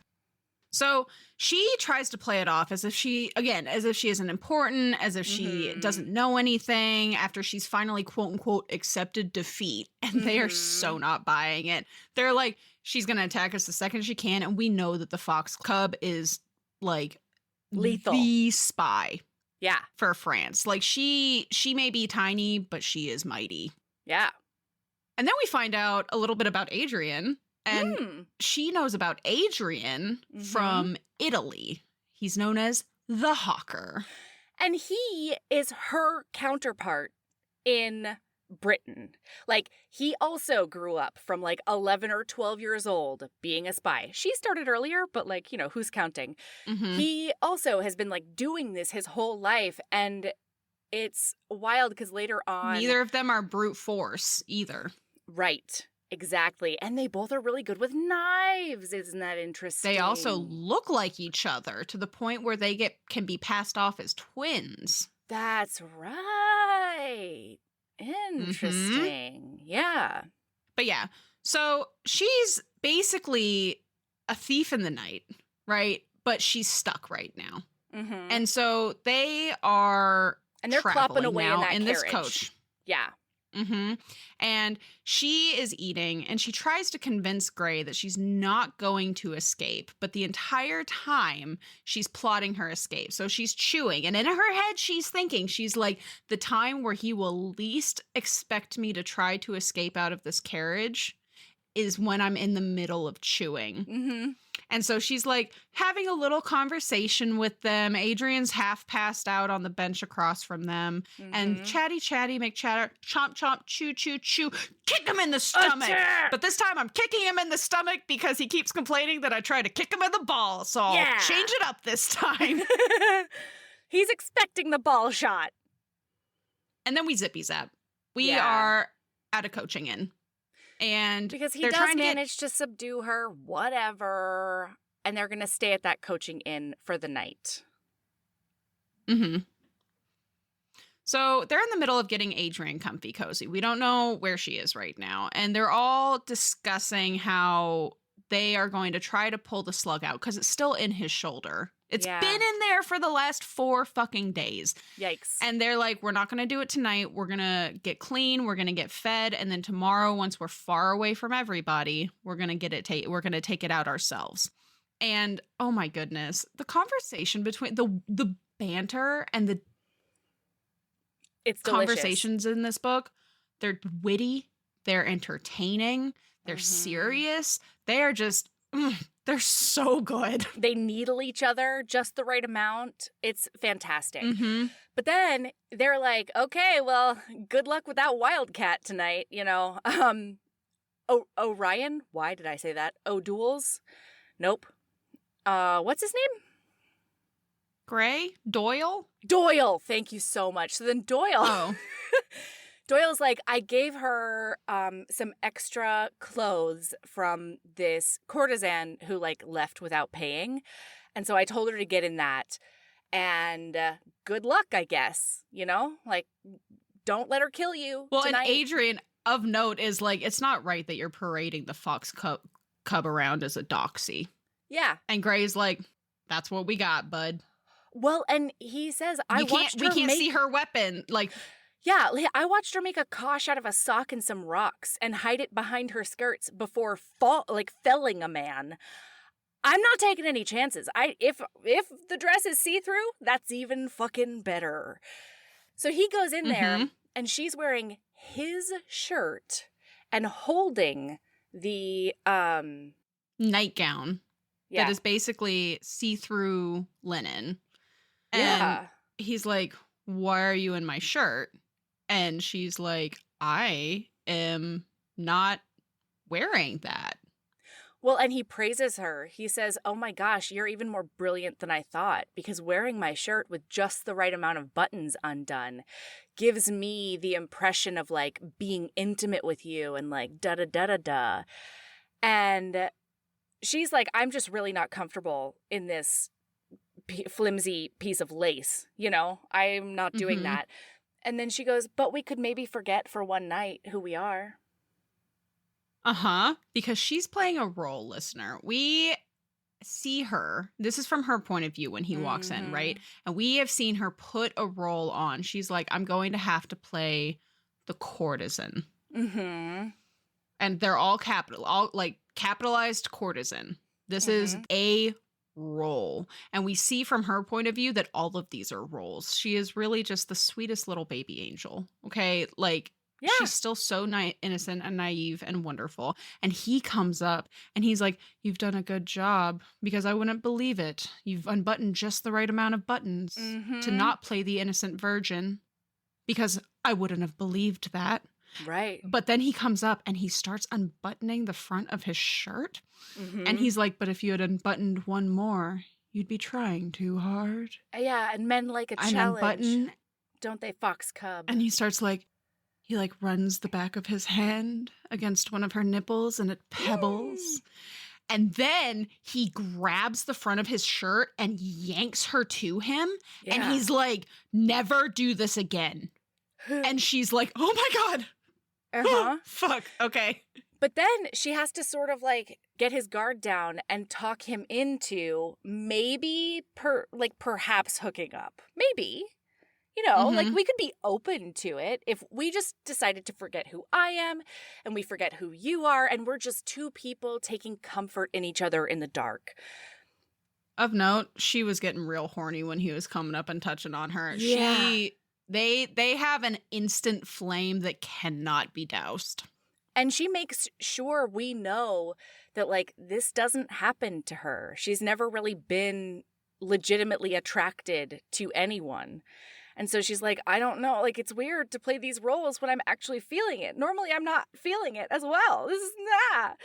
S5: So she tries to play it off as if she isn't important, as if she doesn't know anything after she's finally, quote unquote, accepted defeat. And they are so not buying it. They're like, she's going to attack us the second she can. And we know that the fox cub is like
S2: lethal.
S5: The spy.
S2: Yeah.
S5: For France. Like she may be tiny, but she is mighty.
S2: Yeah.
S5: And then we find out a little bit about Adrian. And she knows about Adrian from Italy. He's known as the Hawker.
S2: And he is her counterpart in Britain. Like, he also grew up from like 11 or 12 years old being a spy. She started earlier, but like, who's counting? He also has been like doing this his whole life. And it's wild because later on...
S5: Neither of them are brute force either.
S2: Right. Exactly. And they both are really good with knives. Isn't that interesting?
S5: They also look like each other to the point where they can be passed off as twins.
S2: That's right. Interesting. Yeah.
S5: But yeah, so she's basically a thief in the night, right? But she's stuck right now. And so they are
S2: and they're clopping away
S5: now
S2: in
S5: this coach.
S2: Yeah.
S5: And she is eating, and she tries to convince Gray that she's not going to escape, but the entire time she's plotting her escape. So she's chewing, and in her head she's thinking, she's like, the time where he will least expect me to try to escape out of this carriage is when I'm in the middle of chewing. And so she's like having a little conversation with them. Adrian's half passed out on the bench across from them. And chatty, McChatter, chomp, chomp, chew, chew, chew, kick him in the stomach. But this time I'm kicking him in the stomach because he keeps complaining that I try to kick him in the ball. So I'll change it up this time.
S2: He's expecting the ball shot.
S5: And then we zippy zap. We are at a coaching inn. And
S2: because he does manage to subdue her, whatever. And they're going to stay at that coaching inn for the night.
S5: So they're in the middle of getting Adrian comfy cozy. We don't know where she is right now. And they're all discussing how they are going to try to pull the slug out because it's still in his shoulder. It's been in there for the last 4 fucking days.
S2: Yikes.
S5: And they're like, we're not going to do it tonight. We're going to get clean. We're going to get fed. And then tomorrow, once we're far away from everybody, we're going to get it. We're going to take it out ourselves. And oh my goodness, the conversation between the banter and the conversations in this book, they're witty. They're entertaining. They're serious. They are just... they're so good.
S2: They needle each other just the right amount. It's fantastic. But then they're like, okay, well, good luck with that wildcat tonight, you know. Orion? Why did I say that? O'Doul's? Nope. What's his name?
S5: Gray? Doyle?
S2: Doyle. Thank you so much. So then Doyle...
S5: Oh.
S2: Doyle's like, I gave her some extra clothes from this courtesan who, like, left without paying. And so I told her to get in that. And good luck, I guess. You know? Like, don't let her kill you tonight.
S5: And Adrian, of note, is like, it's not right that you're parading the fox cub around as a doxy.
S2: Yeah.
S5: And Gray's like, that's what we got, bud.
S2: Well, and he says, we can't
S5: see her weapon. Like...
S2: Yeah, I watched her make a kosh out of a sock and some rocks and hide it behind her skirts before felling a man. I'm not taking any chances. If the dress is see-through, that's even fucking better. So he goes in there and she's wearing his shirt and holding the
S5: nightgown that is basically see-through linen. And he's like, "Why are you in my shirt?" And she's like, I am not wearing that.
S2: Well, and he praises her. He says, oh my gosh, you're even more brilliant than I thought, because wearing my shirt with just the right amount of buttons undone gives me the impression of, like, being intimate with you and, like, da-da-da-da-da. And she's like, I'm just really not comfortable in this flimsy piece of lace, you know? I'm not doing that. And then she goes, but we could maybe forget for one night who we are.
S5: Because she's playing a role, listener. We see her. This is from her point of view when he walks in, right? And we have seen her put a role on. She's like, I'm going to have to play the courtesan. And they're all capitalized courtesan. This is a role. And we see from her point of view that all of these are roles. She is really just the sweetest little baby angel. Okay? Like, she's still so innocent and naive and wonderful. And he comes up and he's like, you've done a good job because I wouldn't believe it. You've unbuttoned just the right amount of buttons to not play the innocent virgin because I wouldn't have believed that.
S2: Right.
S5: But then he comes up and he starts unbuttoning the front of his shirt. And he's like, but if you had unbuttoned one more, you'd be trying too hard.
S2: Yeah, and men like a challenge. Don't they, fox cub?
S5: And he starts like, he like runs the back of his hand against one of her nipples and it pebbles. And then he grabs the front of his shirt and yanks her to him. And he's like, never do this again. And she's like, oh my God. Fuck. Okay.
S2: But then she has to sort of like get his guard down and talk him into maybe perhaps hooking up. Maybe. You know, like we could be open to it if we just decided to forget who I am and we forget who you are and we're just two people taking comfort in each other in the dark.
S5: Of note, she was getting real horny when he was coming up and touching on her.
S2: Yeah.
S5: They have an instant flame that cannot be doused.
S2: And she makes sure we know that, like, this doesn't happen to her. She's never really been legitimately attracted to anyone. And so she's like, I don't know, like, it's weird to play these roles when I'm actually feeling it. Normally I'm not feeling it as well. This is not.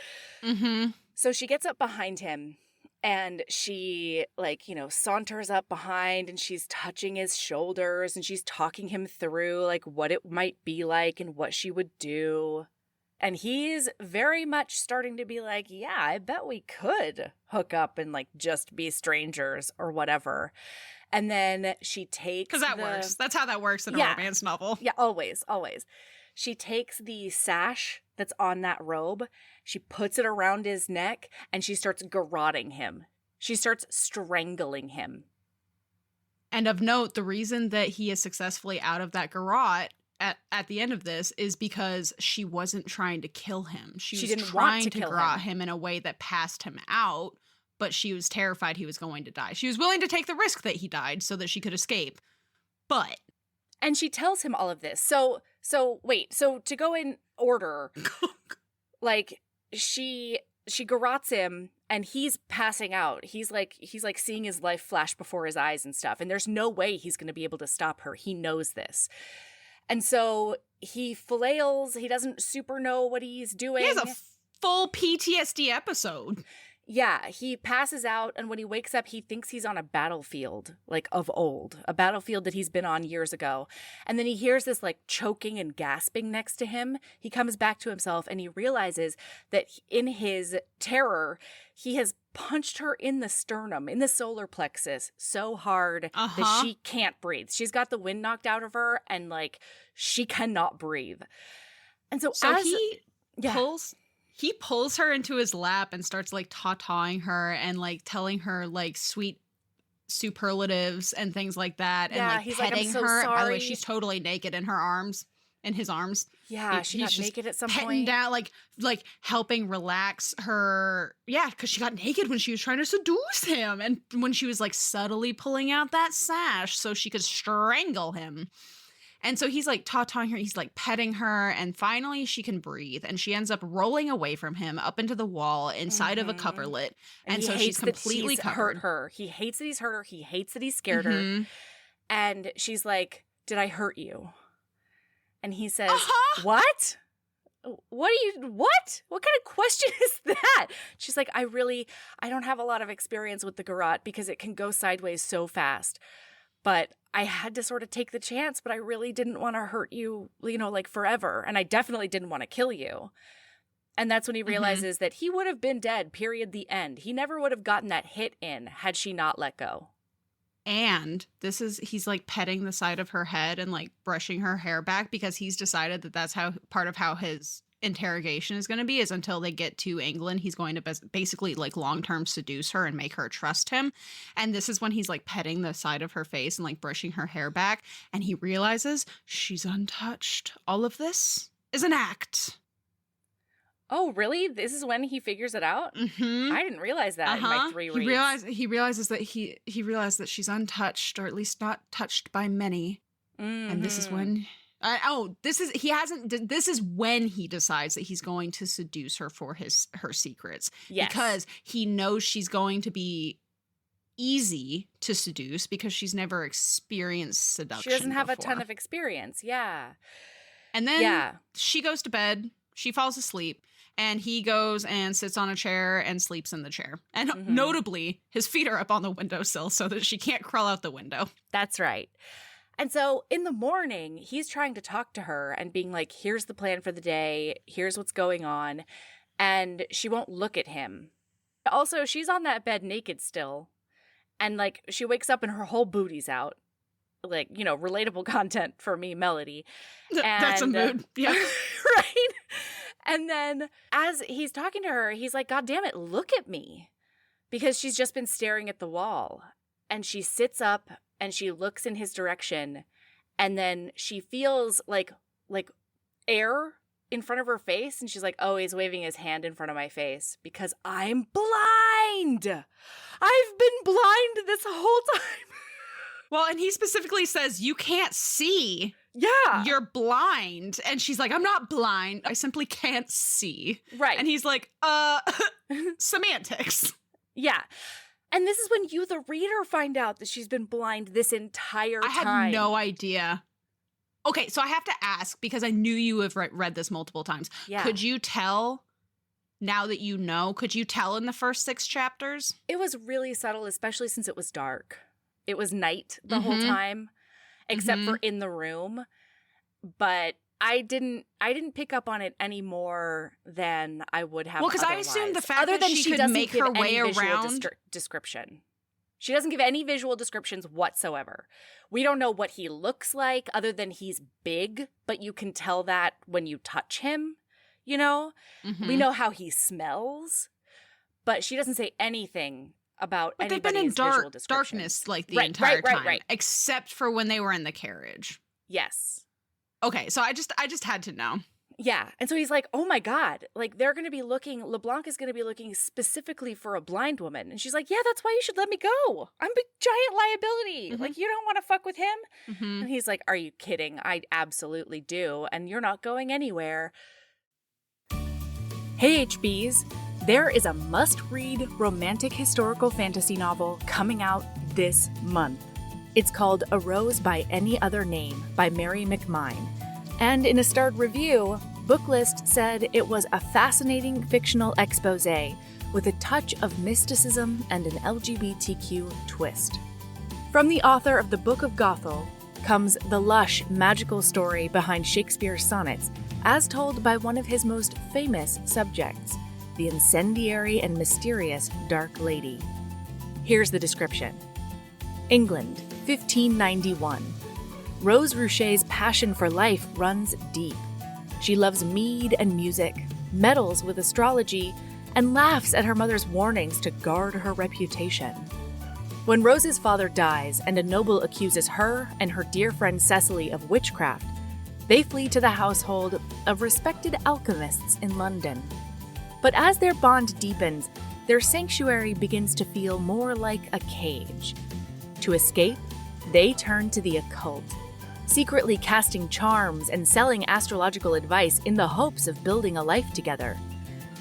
S5: Mm-hmm.
S2: So she gets up behind him and she, like, you know, saunters up behind and she's touching his shoulders and she's talking him through, like, what it might be like and what she would do. And he's very much starting to be like, yeah, I bet we could hook up and, like, just be strangers or whatever. And then she takes
S5: Because that works. That's how that works in a romance novel.
S2: Yeah, always, always. She takes the sash that's on that robe, she puts it around his neck, and she starts garroting him. She starts strangling him.
S5: And of note, the reason that he is successfully out of that garrote at the end of this is because she wasn't trying to kill him. She was
S2: didn't
S5: trying
S2: want
S5: to garrote him in a way that passed him out, but she was terrified he was going to die. She was willing to take the risk that he died so that she could escape. But...
S2: And she tells him all of this. So wait, so to go in order, like, she garrotes him and he's passing out. He's like seeing his life flash before his eyes and stuff. And there's no way he's going to be able to stop her. He knows this. And so he flails. He doesn't super know what he's doing.
S5: He has a full PTSD episode.
S2: Yeah, he passes out, and when he wakes up, he thinks he's on a battlefield, like, of old. A battlefield that he's been on years ago. And then he hears this, like, choking and gasping next to him. He comes back to himself, and he realizes that in his terror, he has punched her in the sternum, in the solar plexus, so hard that she can't breathe. She's got the wind knocked out of her, and, like, she cannot breathe. And so as
S5: he pulls her into his lap and starts, like, ta-tawing her and, like, telling her, like, sweet superlatives and things like that.
S2: Yeah,
S5: and, like,
S2: he's
S5: petting
S2: like, I'm so
S5: her. By the way,
S2: sorry.
S5: she's totally naked in his arms.
S2: Yeah, she got naked at some point.
S5: Down, like helping relax her. Yeah, because she got naked when she was trying to seduce him. And when she was, like, subtly pulling out that sash so she could strangle him. And so he's, like, ta-tawing her, he's, like, petting her, and finally she can breathe, and she ends up rolling away from him up into the wall inside of a coverlet, and so she's completely covered.
S2: Hurt her. He hates that he's hurt her. He hates that he's scared her. And she's like, did I hurt you? And he says, what? What kind of question is that? She's like, I don't have a lot of experience with the garrote because it can go sideways so fast. But I had to sort of take the chance, but I really didn't want to hurt you, you know, like, forever. And I definitely didn't want to kill you. And that's when he realizes that he would have been dead, period, the end. He never would have gotten that hit in had she not let go.
S5: And he's, like, petting the side of her head and, like, brushing her hair back because he's decided that that's how part of how his interrogation is going to be, is until they get to England, he's going to basically, like, long-term seduce her and make her trust him. And this is when he's, like, petting the side of her face and, like, brushing her hair back, and he realizes she's untouched. All of this is an act.
S2: Oh, really? This is when he figures it out? I didn't realize that in my 3 reads.
S5: He realizes that he realized that she's untouched, or at least not touched by many. And this is when this is when he decides that he's going to seduce her for her secrets.
S2: Yes.
S5: Because he knows she's going to be easy to seduce because she's never experienced seduction.
S2: She doesn't have
S5: before.
S2: a ton of experience. Yeah.
S5: And then she goes to bed, she falls asleep, and he goes and sits on a chair and sleeps in the chair. And notably, his feet are up on the windowsill so that she can't crawl out the window.
S2: That's right. And so in the morning, he's trying to talk to her and being like, here's the plan for the day. Here's what's going on. And she won't look at him. Also, she's on that bed naked still. And, like, she wakes up and her whole booty's out. Like, you know, relatable content for me, Melody. And,
S5: that's a mood. Yeah.
S2: Right? And then as he's talking to her, he's like, God damn it, look at me. Because she's just been staring at the wall. And she sits up and she looks in his direction. And then she feels like air in front of her face. And she's like, oh, he's waving his hand in front of my face because I'm blind. I've been blind this whole time.
S5: Well, and he specifically says, you can't see.
S2: Yeah.
S5: You're blind. And she's like, I'm not blind. I simply can't see.
S2: Right.
S5: And he's like, semantics.
S2: Yeah. And this is when you, the reader, find out that she's been blind this entire time.
S5: I had no idea. Okay, so I have to ask, because I knew you have read this multiple times.
S2: Yeah.
S5: Could you tell, now that you know, could you tell in the first 6 chapters?
S2: It was really subtle, especially since it was dark. It was night the whole time, except for in the room. But I didn't pick up on it any more than I would have.
S5: Well, because I assumed the fact that she could make her way around
S2: description. She doesn't give any visual descriptions whatsoever. We don't know what he looks like other than he's big, but you can tell that when you touch him, you know? We know how he smells, but she doesn't say anything about anybody's
S5: they've been in
S2: visual descriptions.
S5: darkness like the entire time,
S2: right.
S5: except for when they were in the carriage.
S2: Yes.
S5: Okay, so I just had to know.
S2: Yeah. And so he's like, oh my God, like they're going to be looking, LeBlanc is going to be looking specifically for a blind woman. And she's like, yeah, that's why you should let me go. I'm a giant liability. Like, you don't want to fuck with him? And he's like, are you kidding? I absolutely do. And you're not going anywhere. Hey, HBs. There is a must-read romantic historical fantasy novel coming out this month. It's called A Rose by Any Other Name by Mary McMine. And in a starred review, Booklist said it was a fascinating fictional exposé with a touch of mysticism and an LGBTQ twist. From the author of the Book of Gothel comes the lush, magical story behind Shakespeare's sonnets, as told by one of his most famous subjects, the incendiary and mysterious Dark Lady. Here's the description. England, 1591. Rose Ruchet's passion for life runs deep. She loves mead and music, meddles with astrology, and laughs at her mother's warnings to guard her reputation. When Rose's father dies and a noble accuses her and her dear friend Cecily of witchcraft, they flee to the household of respected alchemists in London. But as their bond deepens, their sanctuary begins to feel more like a cage. To escape, they turn to the occult, secretly casting charms and selling astrological advice in the hopes of building a life together.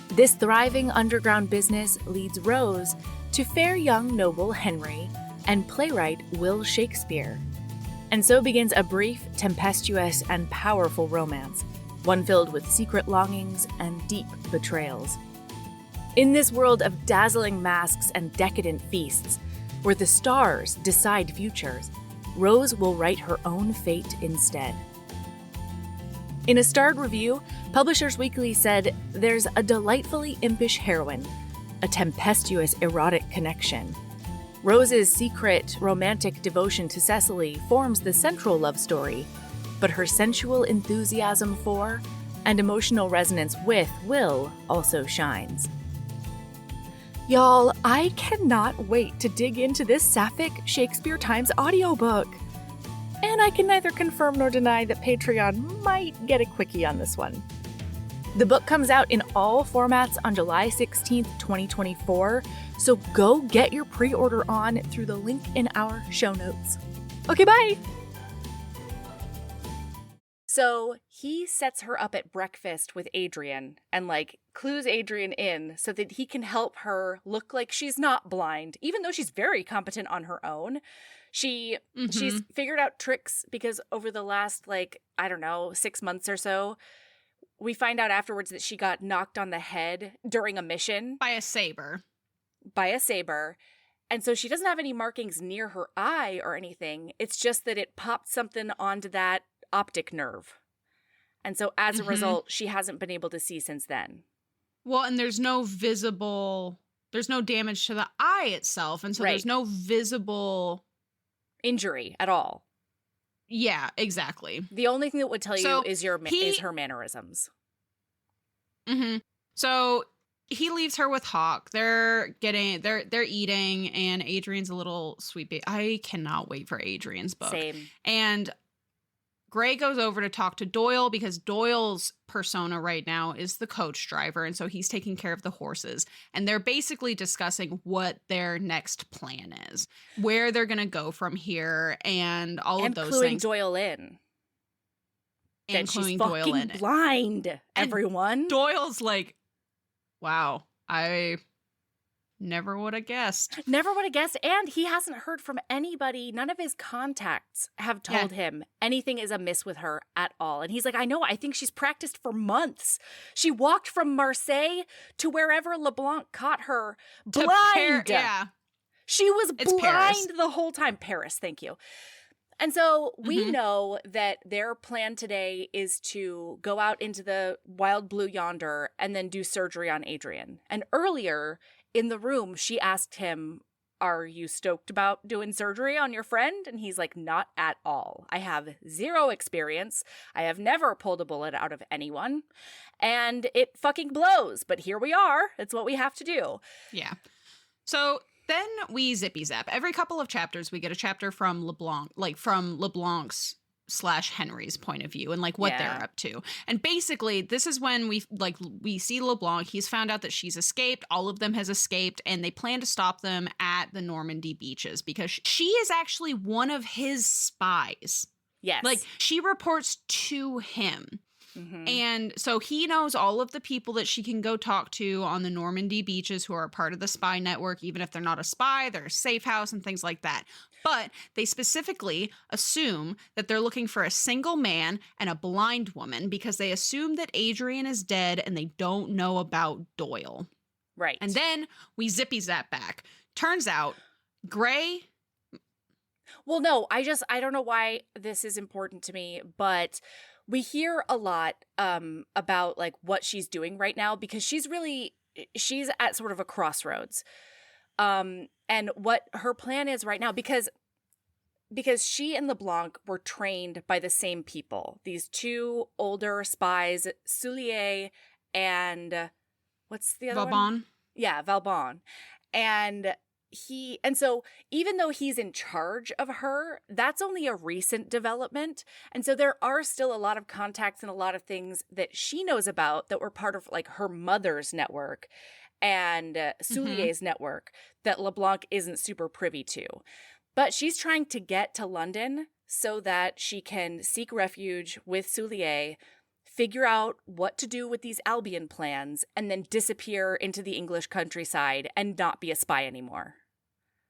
S2: This thriving underground business leads Rose to fair young noble Henry and playwright Will Shakespeare. And so begins a brief, tempestuous, and powerful romance, one filled with secret longings and deep betrayals. In this world of dazzling masks and decadent feasts, where the stars decide futures, Rose will write her own fate instead. In a starred review, Publishers Weekly said, there's a delightfully impish heroine, a tempestuous erotic connection. Rose's secret romantic devotion to Cecily forms the central love story, but her sensual enthusiasm for and emotional resonance with Will also shines. Y'all, I cannot wait to dig into this sapphic Shakespeare Times audiobook. And I can neither confirm nor deny that Patreon might get a quickie on this one. The book comes out in all formats on July 16th, 2024, so go get your pre-order on through the link in our show notes. Okay, bye! So he sets her up at breakfast with Adrian and clues Adrian in so that he can help her look like she's not blind, even though she's very competent on her own. She's figured out tricks because over the last 6 months or so, we find out afterwards that she got knocked on the head during a mission.
S5: By a saber.
S2: And so she doesn't have any markings near her eye or anything. It's just that it popped something onto that optic nerve. And so as a result, she hasn't been able to see since then.
S5: Well, and there's no damage to the eye itself. And so there's no visible
S2: injury at all.
S5: Yeah, exactly.
S2: The only thing that would tell you is her mannerisms.
S5: So he leaves her with Hawk. They're eating, and Adrian's a little sweet baby. I cannot wait for Adrian's book.
S2: Same.
S5: And Gray goes over to talk to Doyle because Doyle's persona right now is the coach driver. And so he's taking care of the horses. And they're basically discussing what their next plan is, where they're going to go from here, and all of those
S2: cluing
S5: things.
S2: Doyle in.
S5: And
S2: she's
S5: cluing
S2: fucking
S5: Doyle in.
S2: blind, everyone.
S5: Doyle's like, wow, I never would have guessed.
S2: Never would have guessed. And he hasn't heard from anybody. None of his contacts have told him anything is amiss with her at all. And he's like, I know, I think she's practiced for months. She walked from Marseille to wherever LeBlanc caught her blind. She was blind
S5: Paris.
S2: the whole time. Paris, thank you. And so we know that their plan today is to go out into the wild blue yonder and then do surgery on Adrian. And earlier in the room, she asked him, are you stoked about doing surgery on your friend? And he's like, not at all. I have zero experience. I have never pulled a bullet out of anyone. And it fucking blows. But here we are. It's what we have to do.
S5: Yeah. So then we zippy zap. Every couple of chapters, we get a chapter from LeBlanc, like from LeBlanc's / Henry's point of view and like what they're up to. And basically, this is when we see LeBlanc. He's found out that she's escaped. All of them has escaped, and they plan to stop them at the Normandy beaches because she is actually one of his spies.
S2: Yes.
S5: Like, she reports to him.
S2: Mm-hmm.
S5: And so he knows all of the people that she can go talk to on the Normandy beaches who are a part of the spy network. Even if they're not a spy, they're a safe house and things like that. But they specifically assume that they're looking for a single man and a blind woman because they assume that Adrian is dead and they don't know about Doyle.
S2: Right.
S5: And then we zippy zap back. Turns out Gray...
S2: Well, no, I don't know why this is important to me, but we hear a lot about like what she's doing right now because she's at sort of a crossroads. And what her plan is right now, because she and LeBlanc were trained by the same people, these two older spies, Soulier and what's the other one? Yeah, Valbon. And so even though he's in charge of her, that's only a recent development. And so there are still a lot of contacts and a lot of things that she knows about that were part of like her mother's network and Soulier's network that LeBlanc isn't super privy to. But she's trying to get to London so that she can seek refuge with Soulier, figure out what to do with these Albion plans, and then disappear into the English countryside and not be a spy anymore.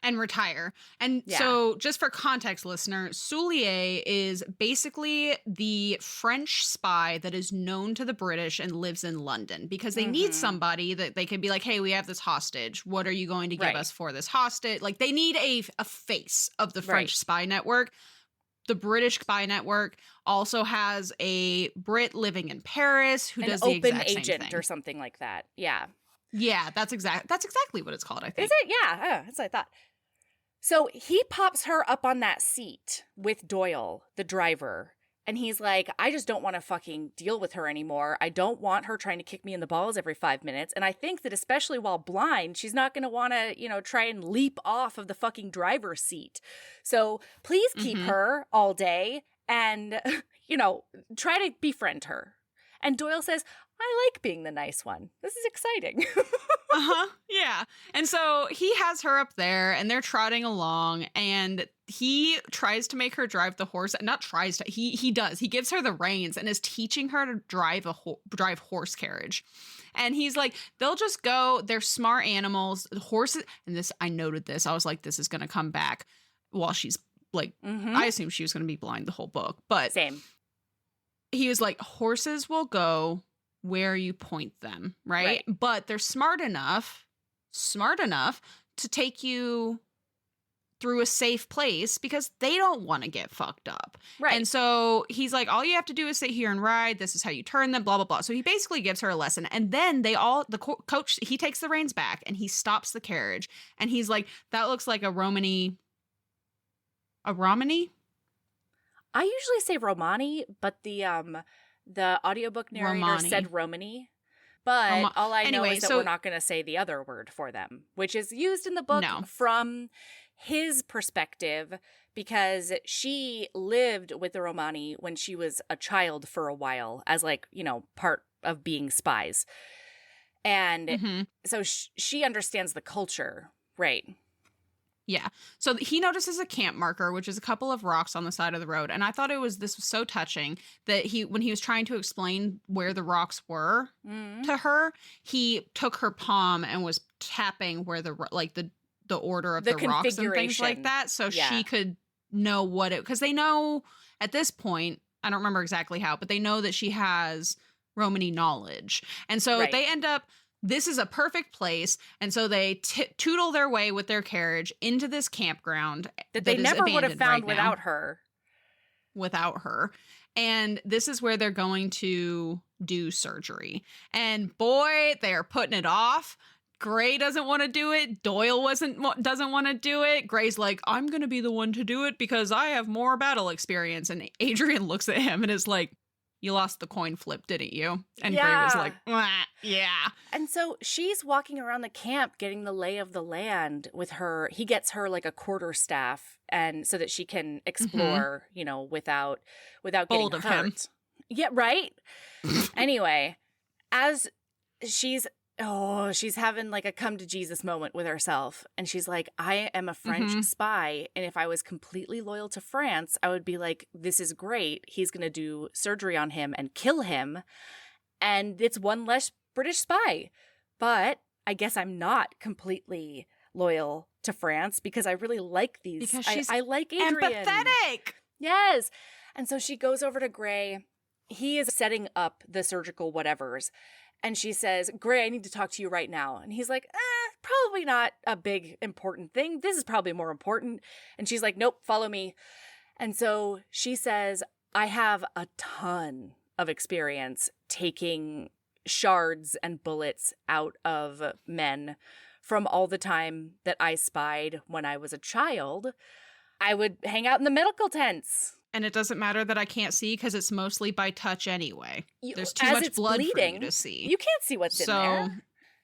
S5: And retire. And so just for context, listener, Soulier is basically the French spy that is known to the British and lives in London because they need somebody that they can be like, hey, we have this hostage. What are you going to give us for this hostage? Like they need a face of the French spy network. The British spy network also has a Brit living in Paris who does the exact same thing.
S2: An open agent or something like that. Yeah.
S5: Yeah, that's exactly what it's called, I think.
S2: Is it? Yeah, that's what I thought. So he pops her up on that seat with Doyle, the driver, and he's like, I just don't want to fucking deal with her anymore. I don't want her trying to kick me in the balls every 5 minutes. And I think that especially while blind, she's not going to want to, try and leap off of the fucking driver's seat. So please keep her all day and, try to befriend her. And Doyle says, I like being the nice one. This is exciting.
S5: Yeah. And so he has her up there and they're trotting along and he tries to make her drive the horse. Not tries to, he does. He gives her the reins and is teaching her to drive horse carriage. And he's like, they'll just go. They're smart animals. Horses. And this, I noted this. I was like, this is going to come back while she's like, I assume she was going to be blind the whole book. But
S2: same.
S5: He was like, horses will go where you point them, right? But they're smart enough to take you through a safe place because they don't want to get fucked up.
S2: Right.
S5: And so he's like, all you have to do is sit here and ride. This is how you turn them, blah, blah, blah. So he basically gives her a lesson. And then coach, he takes the reins back and he stops the carriage. And he's like, that looks like a Romany?
S2: I usually say Romani, but the audiobook narrator said Romani. But all I know is that we're not going to say the other word for them, which is used in the book from his perspective because she lived with the Romani when she was a child for a while as like, you know, part of being spies. And so she understands the culture, right?
S5: Yeah. So he notices a camp marker, which is a couple of rocks on the side of the road. And I thought this was so touching that when he was trying to explain where the rocks were to her, he took her palm and was tapping where the order of the rocks and things like that. So she could know what because they know at this point, I don't remember exactly how, but they know that she has Romani knowledge. And so they end up, this is a perfect place. And so they tootle their way with their carriage into this campground
S2: that they never would have found without
S5: her. And this is where they're going to do surgery. And boy, they are putting it off. Gray doesn't want to do it. Doyle doesn't want to do it. Gray's like, I'm going to be the one to do it because I have more battle experience. And Adrian looks at him and is like, you lost the coin flip, didn't you? And Gray was like, yeah.
S2: And so she's walking around the camp getting the lay of the land with her. He gets her like a quarterstaff and so that she can explore, you know, without
S5: Bold
S2: getting
S5: of
S2: hurt.
S5: him.
S2: Yeah, right? Anyway, as she's having like a come to Jesus moment with herself. And she's like, I am a French spy. And if I was completely loyal to France, I would be like, this is great. He's going to do surgery on him and kill him. And it's one less British spy. But I guess I'm not completely loyal to France because I really like these.
S5: Because she's
S2: I like Adrian.
S5: empathetic.
S2: Yes. And so she goes over to Gray. He is setting up the surgical whatevers. And she says, Gray, I need to talk to you right now. And he's like, probably not a big important thing. This is probably more important. And she's like, nope, follow me. And so she says, I have a ton of experience taking shards and bullets out of men from all the time that I spied when I was a child. I would hang out in the medical tents.
S5: And it doesn't matter that I can't see because it's mostly by touch anyway. There's too much blood
S2: bleeding,
S5: for you to see.
S2: You can't see what's in there.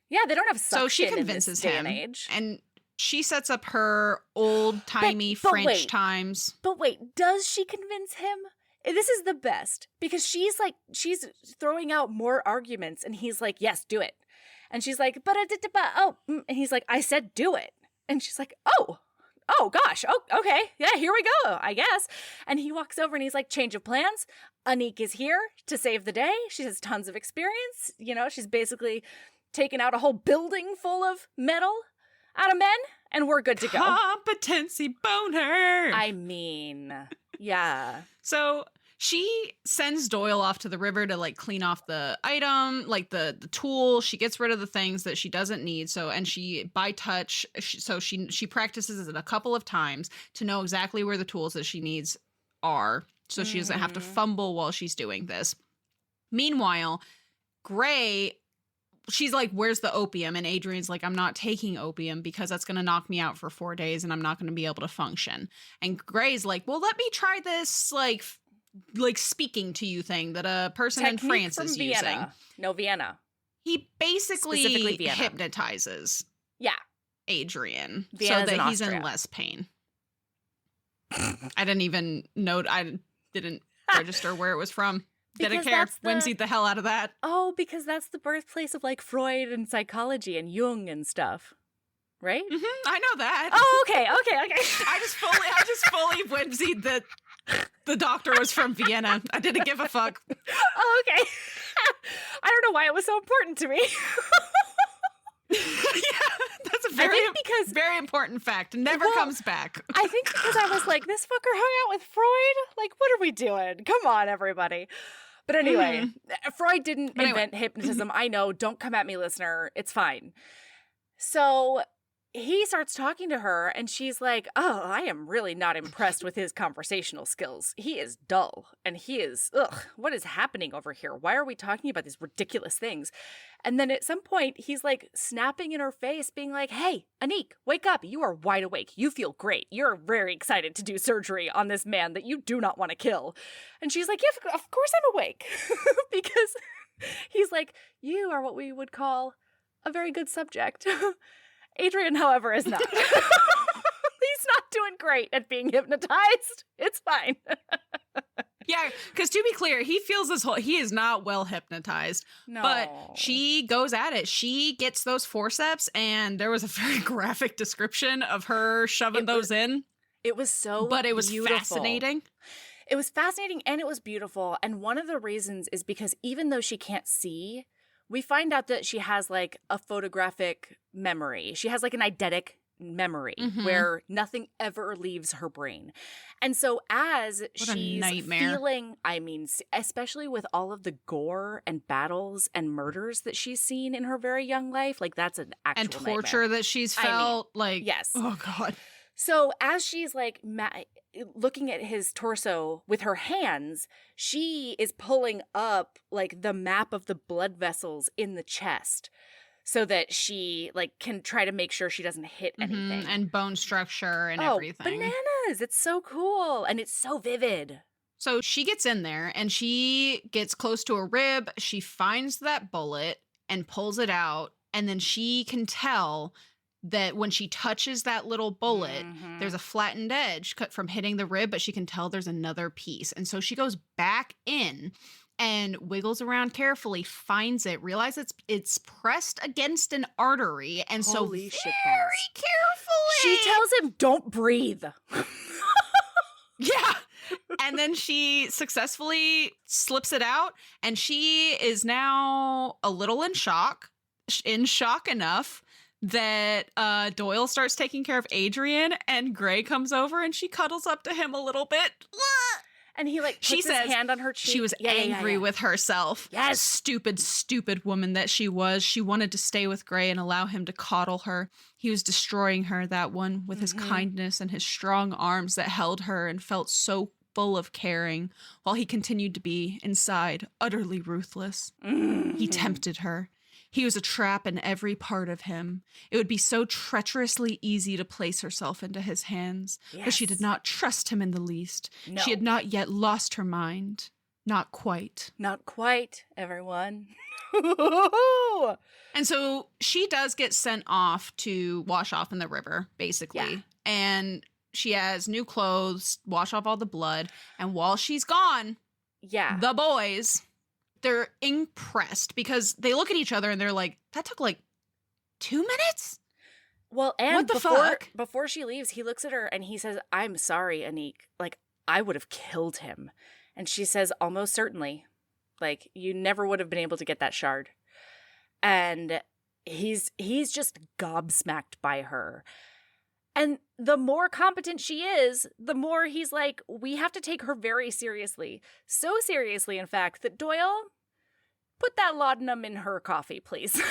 S2: Yeah, they don't have suction
S5: so she convinces
S2: in this day
S5: him,
S2: and age.
S5: And she sets up her old-timey French times.
S2: But wait, does she convince him? This is the best because she's throwing out more arguments and he's like, yes, do it. And she's like, and he's like, I said do it. And she's like, oh gosh. Oh, okay. Yeah, here we go, I guess. And he walks over and he's like, change of plans. Annique is here to save the day. She has tons of experience. You know, she's basically taken out a whole building full of metal out of men and we're good to go.
S5: Competency boner.
S2: I mean, yeah.
S5: So she sends Doyle off to the river to like clean off the item, like the tool. She gets rid of the things that she doesn't need. So, and she by touch, she practices it a couple of times to know exactly where the tools that she needs are. So she doesn't have to fumble while she's doing this. Meanwhile, Gray, she's like, where's the opium? And Adrian's like, I'm not taking opium because that's going to knock me out for 4 days and I'm not going to be able to function. And Gray's like, well, let me try this like speaking to you thing that a person in France is using.
S2: No, Vienna.
S5: He basically hypnotizes Adrian so that he's in less pain. I didn't even note. I didn't register where it was from. Didn't care. Whimsied the hell out of that.
S2: Oh, because that's the birthplace of like Freud and psychology and Jung and stuff. Right?
S5: I know that.
S2: Oh, okay.
S5: I just fully whimsied that the doctor was from Vienna. I didn't give a fuck.
S2: Oh, okay. I don't know why it was so important to me.
S5: Yeah, that's a very important fact. Never comes back.
S2: I think because I was like, this fucker hung out with Freud? Like, what are we doing? Come on, everybody. But anyway, Freud didn't invent hypnotism. I know. Don't come at me, listener. It's fine. So he starts talking to her and she's like, oh, I am really not impressed with his conversational skills. He is dull and he is, what is happening over here? Why are we talking about these ridiculous things? And then at some point he's like snapping in her face being like, hey, Annique, wake up. You are wide awake. You feel great. You're very excited to do surgery on this man that you do not want to kill. And she's like, yeah, of course I'm awake. Because he's like, you are what we would call a very good subject. Adrian, however, is not. He's It's not doing great at being hypnotized. It's fine.
S5: Yeah, because to be clear, he feels he is not well hypnotized.
S2: No.
S5: But she goes at it. She gets those forceps, and there was a very graphic description of her shoving those in.
S2: It was so
S5: But it was
S2: beautiful.
S5: fascinating.
S2: It was fascinating and it was beautiful. And one of the reasons is because even though she can't see, we find out that she has like a photographic memory. She has like an eidetic memory where nothing ever leaves her brain. And so as she's feeling, I mean, especially with all of the gore and battles and murders that she's seen in her very young life, like that's an actual
S5: and torture
S2: nightmare.
S5: that she's felt.
S2: Yes.
S5: Oh, God.
S2: So as she's like looking at his torso with her hands, she is pulling up like the map of the blood vessels in the chest so that she like can try to make sure she doesn't hit anything.
S5: And bone structure and everything.
S2: Bananas. It's so cool. And it's so vivid.
S5: So she gets in there and she gets close to a rib. She finds that bullet and pulls it out. And then she can tell that when she touches that little bullet, there's a flattened edge cut from hitting the rib, but she can tell there's another piece. And so she goes back in and wiggles around carefully, finds it, realizes it's pressed against an artery. And so
S2: Holy shit
S5: very carefully,
S2: she tells him, don't breathe.
S5: Yeah. And then she successfully slips it out, and she is now a little in shock enough that Doyle starts taking care of Adrian, and Gray comes over and she cuddles up to him a little bit.
S2: And he like puts his hand on her cheek.
S5: She was angry with herself.
S2: Yes.
S5: Stupid woman that she was. She wanted to stay with Gray and allow him to coddle her. He was destroying her, that one, with his kindness and his strong arms that held her and felt so full of caring, while he continued to be, inside, utterly ruthless. He tempted her. He was a trap in every part of him. It would be so treacherously easy to place herself into his hands, but she did not trust him in the least.
S2: No.
S5: She had not yet lost her mind. Not quite.
S2: Not quite, everyone.
S5: And so she does get sent off to wash off in the river, basically.
S2: Yeah.
S5: And she has new clothes, wash off all the blood. And while she's gone, the boys, they're impressed because they look at each other and they're like, that took like 2 minutes?
S2: Well, and
S5: what the fuck?
S2: Before she leaves, he looks at her and he says, I'm sorry, Annique. Like, I would have killed him. And she says, almost certainly. Like, you never would have been able to get that shard. And he's just gobsmacked by her. And the more competent she is, the more he's like, we have to take her very seriously. So seriously, in fact, that Doyle, put that laudanum in her coffee, please.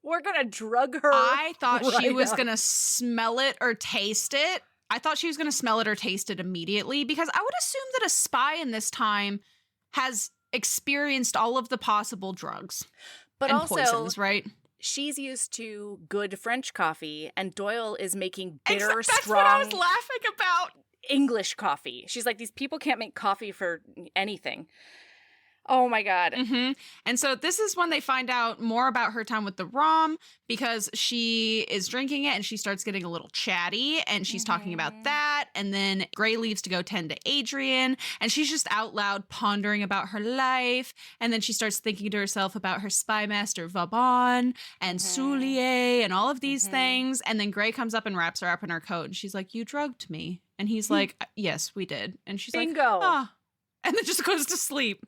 S2: We're going to drug her.
S5: I thought she was
S2: up.
S5: going to smell it or taste it. I thought she was going to smell it or taste it immediately, because I would assume that a spy in this time has experienced all of the possible drugs
S2: but
S5: and
S2: also,
S5: poisons, right?
S2: She's used to good French coffee, and Doyle is making bitter,
S5: That's
S2: strong
S5: what I was laughing about.
S2: English coffee. She's like, these people can't make coffee for anything. Oh my God.
S5: And so this is when they find out more about her time with the Rom, because she is drinking it and she starts getting a little chatty and she's talking about that. And then Gray leaves to go tend to Adrian and she's just out loud pondering about her life. And then she starts thinking to herself about her Spymaster Vauban and Soulier and all of these things. And then Gray comes up and wraps her up in her coat and she's like, you drugged me. And he's like, yes, we did. And she's
S2: Bingo.
S5: like, ah. And then just goes to sleep.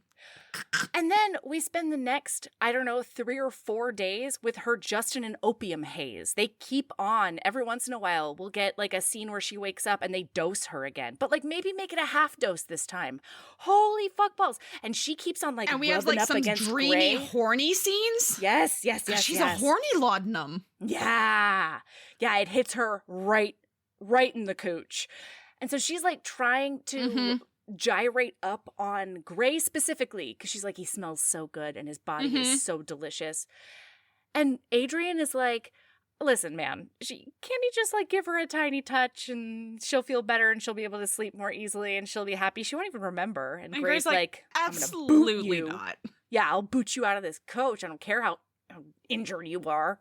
S2: And then we spend the next, 3 or 4 days with her just in an opium haze. They keep on. Every once in a while, we'll get like a scene where she wakes up and they dose her again. But like maybe make it a half dose this time. Holy fuck balls. And she keeps on like
S5: and we have
S2: rubbing
S5: like
S2: up
S5: some
S2: against
S5: dreamy,
S2: Gray.
S5: horny scenes.
S2: Yes.
S5: She's a horny laudanum.
S2: Yeah, it hits her right in the cooch. And so she's like trying to gyrate up on Gray specifically because she's like, he smells so good and his body is so delicious. And Adrian is like, listen, man, can't he just like give her a tiny touch and she'll feel better and she'll be able to sleep more easily and she'll be happy. She won't even remember. And Gray's like,
S5: absolutely not.
S2: Yeah, I'll boot you out of this coach. I don't care how injured you are.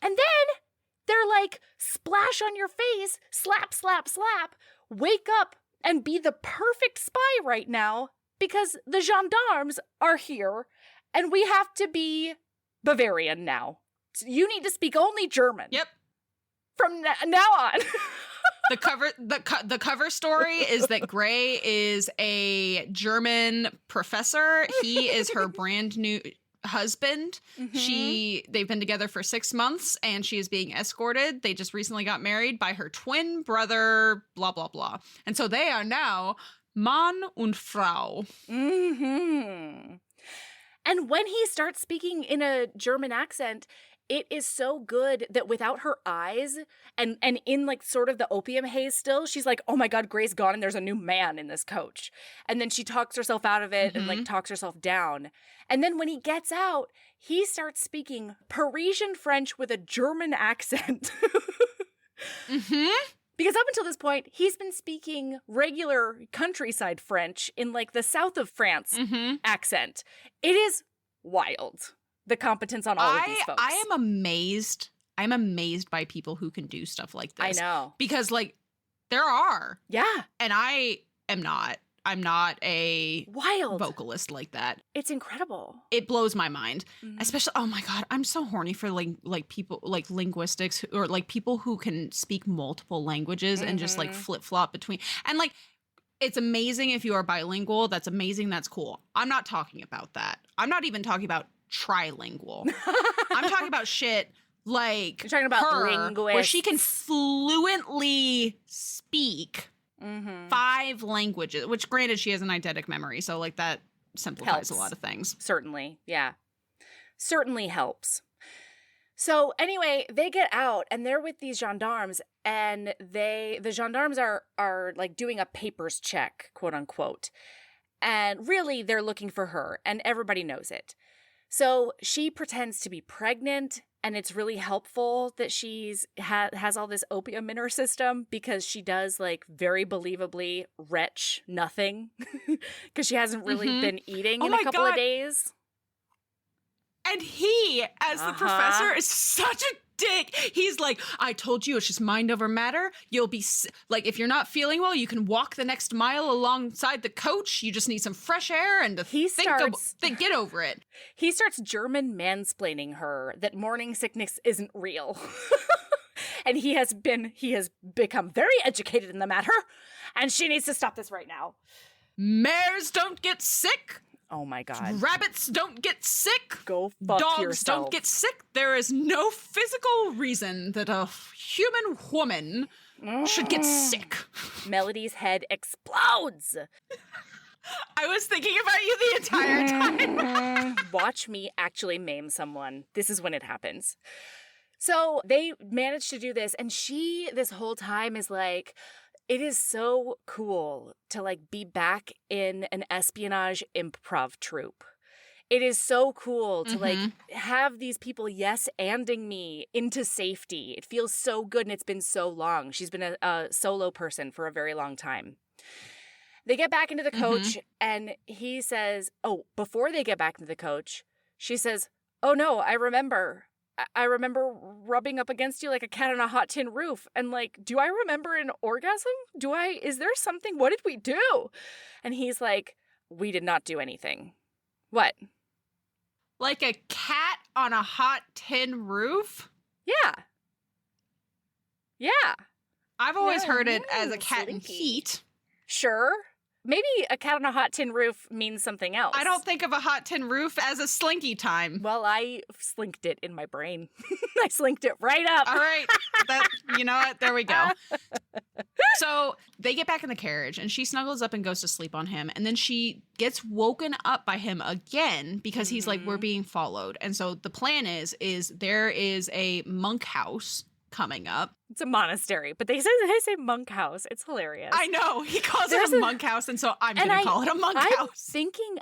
S2: And then They're like, splash on your face, slap, slap, slap, wake up and be the perfect spy right now because the gendarmes are here and we have to be Bavarian now. You need to speak only German.
S5: Yep.
S2: From now on.
S5: The cover story is that Gray is a German professor. He is her brand new husband. They've been together for 6 months and she is being escorted. They just recently got married by her twin brother, blah, blah, blah. And so they are now Mann und Frau.
S2: And when he starts speaking in a German accent, it is so good that without her eyes and in like sort of the opium haze still, she's like, oh my God, Gray's gone and there's a new man in this coach. And then she talks herself out of it and like talks herself down. And then when he gets out, he starts speaking Parisian French with a German accent. Because up until this point, he's been speaking regular countryside French in like the south of France accent. It is wild. The competence on all of these folks.
S5: I am amazed. I'm amazed by people who can do stuff like this.
S2: I know.
S5: Because, like, there are.
S2: Yeah.
S5: And I am not. I'm not a
S2: wild
S5: vocalist like that.
S2: It's incredible.
S5: It blows my mind. Especially, oh my God, I'm so horny for like people, like linguistics or like people who can speak multiple languages and just like flip-flop between. And like, it's amazing if you are bilingual. That's amazing. That's cool. I'm not talking about that. I'm not even talking about trilingual. I'm talking about shit like
S2: you're talking about linguists,
S5: where she can fluently speak 5 languages, which granted she has an eidetic memory, so like that simplifies a lot of things.
S2: Certainly, yeah. Certainly helps. So anyway, they get out and they're with these gendarmes and the gendarmes are like doing a papers check, quote unquote. And really they're looking for her and everybody knows it. So she pretends to be pregnant, and it's really helpful that she's has all this opium in her system because she does, like, very believably retch nothing because she hasn't really been eating in a couple of days.
S5: And he, as the professor, is such a dick. He's like, I told you, it's just mind over matter. You'll be, like, if you're not feeling well, you can walk the next mile alongside the coach. You just need some fresh air and get over it.
S2: He starts German mansplaining her that morning sickness isn't real. And he has become very educated in the matter, and she needs to stop this right now.
S5: Mares don't get sick.
S2: Oh my God.
S5: Rabbits don't get sick.
S2: Go fuck
S5: Dogs
S2: yourself.
S5: don't get sick. There is no physical reason that a human woman should get sick.
S2: Melody's head explodes.
S5: I was thinking about you the entire time.
S2: Watch me actually maim someone. This is when it happens. So they manage to do this, and she, this whole time, is like, it is so cool to, like, be back in an espionage improv troupe. It is so cool to, like, have these people yes-anding me into safety. It feels so good, and it's been so long. She's been a solo person for a very long time. They get back into the coach, and he says, before they get back into the coach, she says, oh, no, I remember rubbing up against you like a cat on a hot tin roof. And like, do I remember an orgasm? Is there something? What did we do? And he's like, we did not do anything. What?
S5: Like a cat on a hot tin roof?
S2: Yeah. Yeah.
S5: I've always heard it as a cat in heat.
S2: Sure. Maybe a cat on a hot tin roof means something else.
S5: I don't think of a hot tin roof as a slinky time.
S2: Well, I slinked it in my brain. I slinked it right up.
S5: All right. You know what? There we go. So they get back in the carriage and she snuggles up and goes to sleep on him. And then she gets woken up by him again because he's like, we're being followed. And so the plan is there is a monk house coming up.
S2: It's a monastery, but they say monk house. It's hilarious.
S5: I know. He calls it a monk house, and so I'm going to call it a monk house.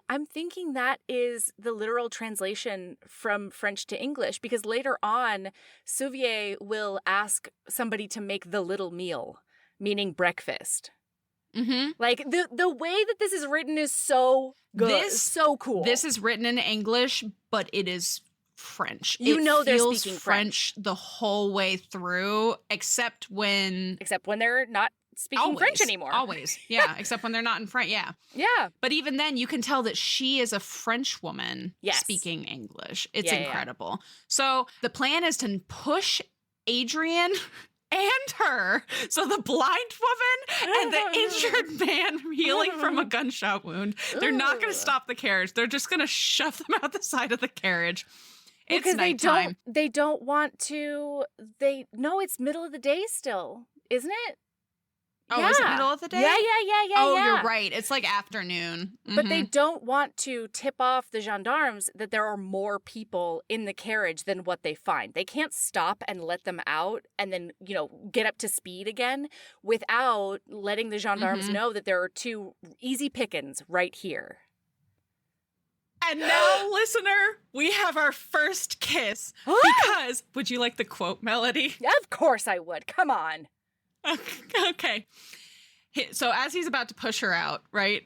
S2: I'm thinking that is the literal translation from French to English, because later on, Souvier will ask somebody to make the little meal, meaning breakfast. Like, the way that this is written is so good. So cool.
S5: This is written in English, but it is French.
S2: You
S5: it
S2: know they're
S5: feels
S2: speaking
S5: French the whole way through, except when
S2: they're not speaking French anymore.
S5: Always. Yeah, except when they're not in French. Yeah.
S2: Yeah.
S5: But even then, you can tell that she is a French woman speaking English. It's incredible. So the plan is to push Adrian and her, so the blind woman and the injured man healing from a gunshot wound, they're not going to stop the carriage. They're just going to shove them out the side of the carriage. It's nighttime.
S2: They don't want to. They know it's middle of the day still, isn't it?
S5: Oh, is it middle of the day?
S2: Yeah.
S5: Oh, you're right. It's like afternoon.
S2: But they don't want to tip off the gendarmes that there are more people in the carriage than what they find. They can't stop and let them out and then, get up to speed again without letting the gendarmes know that there are two easy pickings right here.
S5: And now, listener, we have our first kiss. Because, would you like the quote, Melody?
S2: Of course I would. Come on.
S5: Okay. So as he's about to push her out, right?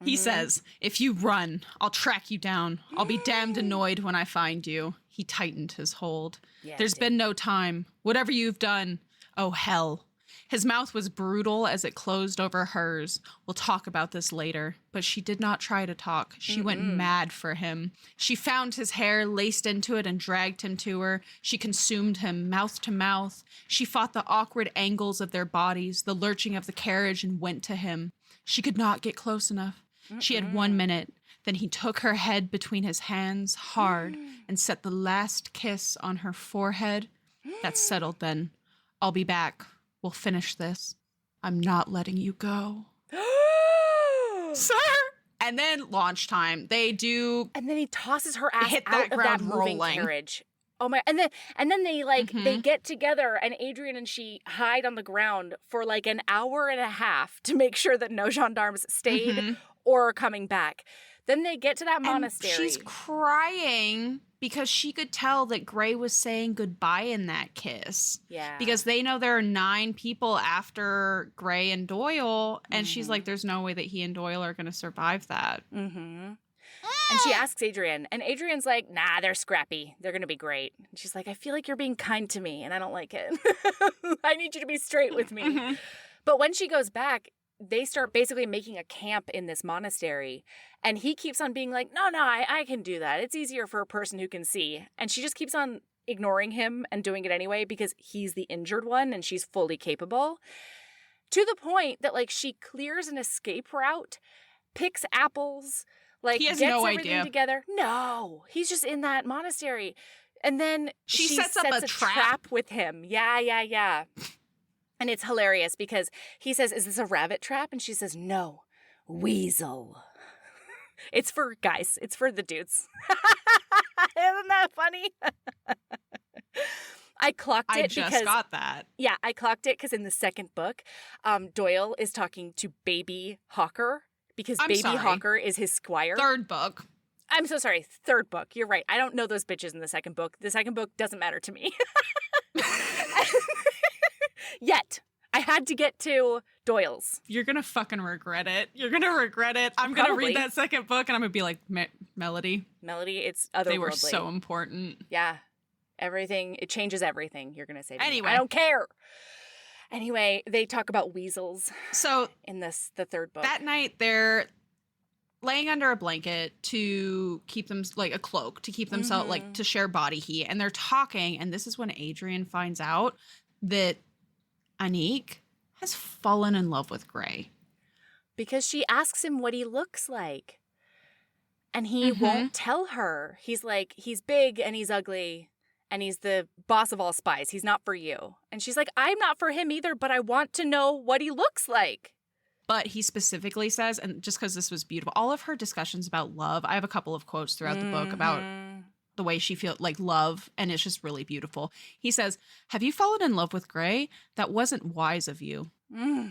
S5: He says, "If you run, I'll track you down. I'll be damned annoyed when I find you." He tightened his hold. Yeah, There's been no time. Whatever you've done, oh hell. His mouth was brutal as it closed over hers. We'll talk about this later. But she did not try to talk. She went mad for him. She found his hair, laced into it, and dragged him to her. She consumed him, mouth to mouth. She fought the awkward angles of their bodies, the lurching of the carriage, and went to him. She could not get close enough. She had 1 minute. Then he took her head between his hands hard and set the last kiss on her forehead. That's settled then. I'll be back. We'll finish this. I'm not letting you go. Sir! And then launch time. They do.
S2: And then he tosses her ass out of that moving carriage. Oh my! And then they they get together, and Adrian and she hide on the ground for like an hour and a half to make sure that no gendarmes stayed or are coming back. Then they get to that monastery.
S5: She's crying because she could tell that Gray was saying goodbye in that kiss. Yeah. Because they know there are 9 people after Gray and Doyle, and she's like, there's no way that he and Doyle are going to survive that.
S2: And she asks Adrian, and Adrian's like, nah, they're scrappy. They're going to be great. And she's like, I feel like you're being kind to me, and I don't like it. I need you to be straight with me. But when she goes back, they start basically making a camp in this monastery. And he keeps on being like, no, I can do that. It's easier for a person who can see. And she just keeps on ignoring him and doing it anyway because he's the injured one and she's fully capable. To the point that she clears an escape route, picks apples,
S5: he has
S2: gets
S5: no
S2: everything
S5: idea.
S2: Together. No, he's just in that monastery. And then she sets up a trap with him. Yeah. And it's hilarious because he says, is this a rabbit trap? And she says, no, weasel. It's for guys. It's for the dudes. Isn't that funny? I clocked it because... I
S5: just got that.
S2: Yeah, I clocked it because in the second book, Doyle is talking to Baby Hawker because Hawker is his squire.
S5: Third book.
S2: I'm so sorry. Third book. You're right. I don't know those bitches in the second book. The second book doesn't matter to me. Yet. I had to get to Doyle's.
S5: You're going to fucking regret it. You're going to regret it. I'm going to read that second book and I'm going to be like, Melody.
S2: Melody, it's otherworldly.
S5: They were so important.
S2: Yeah. Everything, it changes everything, you're going to say to
S5: anyway.
S2: me. I don't care. Anyway, they talk about weasels.
S5: So
S2: in the third book.
S5: That night, they're laying under a blanket to keep them, a cloak, to keep themselves, to share body heat. And they're talking, and this is when Adrian finds out that Annique has fallen in love with Gray.
S2: Because she asks him what he looks like. And he won't tell her. He's like, he's big and he's ugly and he's the boss of all spies. He's not for you. And she's like, I'm not for him either, but I want to know what he looks like.
S5: But he specifically says, and just because this was beautiful, all of her discussions about love, I have a couple of quotes throughout the book about the way she feels love, and it's just really beautiful. He says, have you fallen in love with Gray? That wasn't wise of you.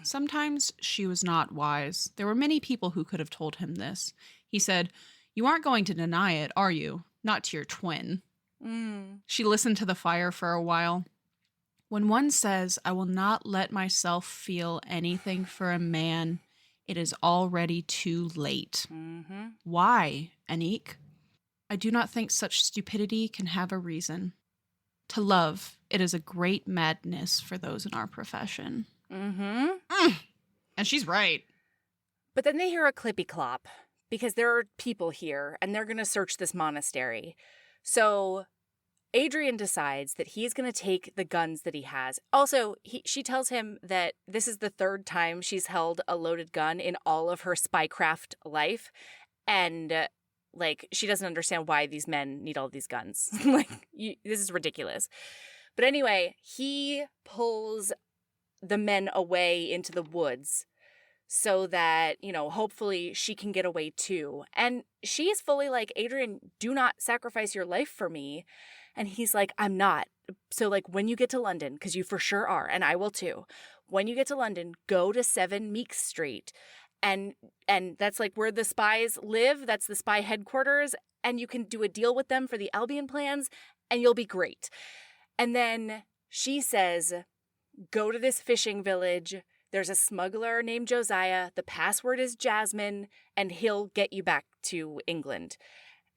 S5: Sometimes she was not wise. There were many people who could have told him this. He said, you aren't going to deny it, are you? Not to your twin. She listened to the fire for a while. When one says, I will not let myself feel anything for a man, it is already too late. Why, Annique? I do not think such stupidity can have a reason. To love, it is a great madness for those in our profession.
S2: Mm-hmm.
S5: And she's right.
S2: But then they hear a clippy clop because there are people here and they're going to search this monastery. So Adrian decides that he's going to take the guns that he has. Also, she tells him that this is the third time she's held a loaded gun in all of her spycraft life. And, she doesn't understand why these men need all these guns. This is ridiculous. But anyway, he pulls the men away into the woods so that, hopefully she can get away too. And she is fully like, Adrian, do not sacrifice your life for me. And he's like, I'm not. So, when you get to London, because you for sure are, and I will too, when you get to London, go to 7 Meeks Street. And that's, where the spies live. That's the spy headquarters. And you can do a deal with them for the Albion plans, and you'll be great. And then she says, go to this fishing village. There's a smuggler named Josiah. The password is Jasmine, and he'll get you back to England.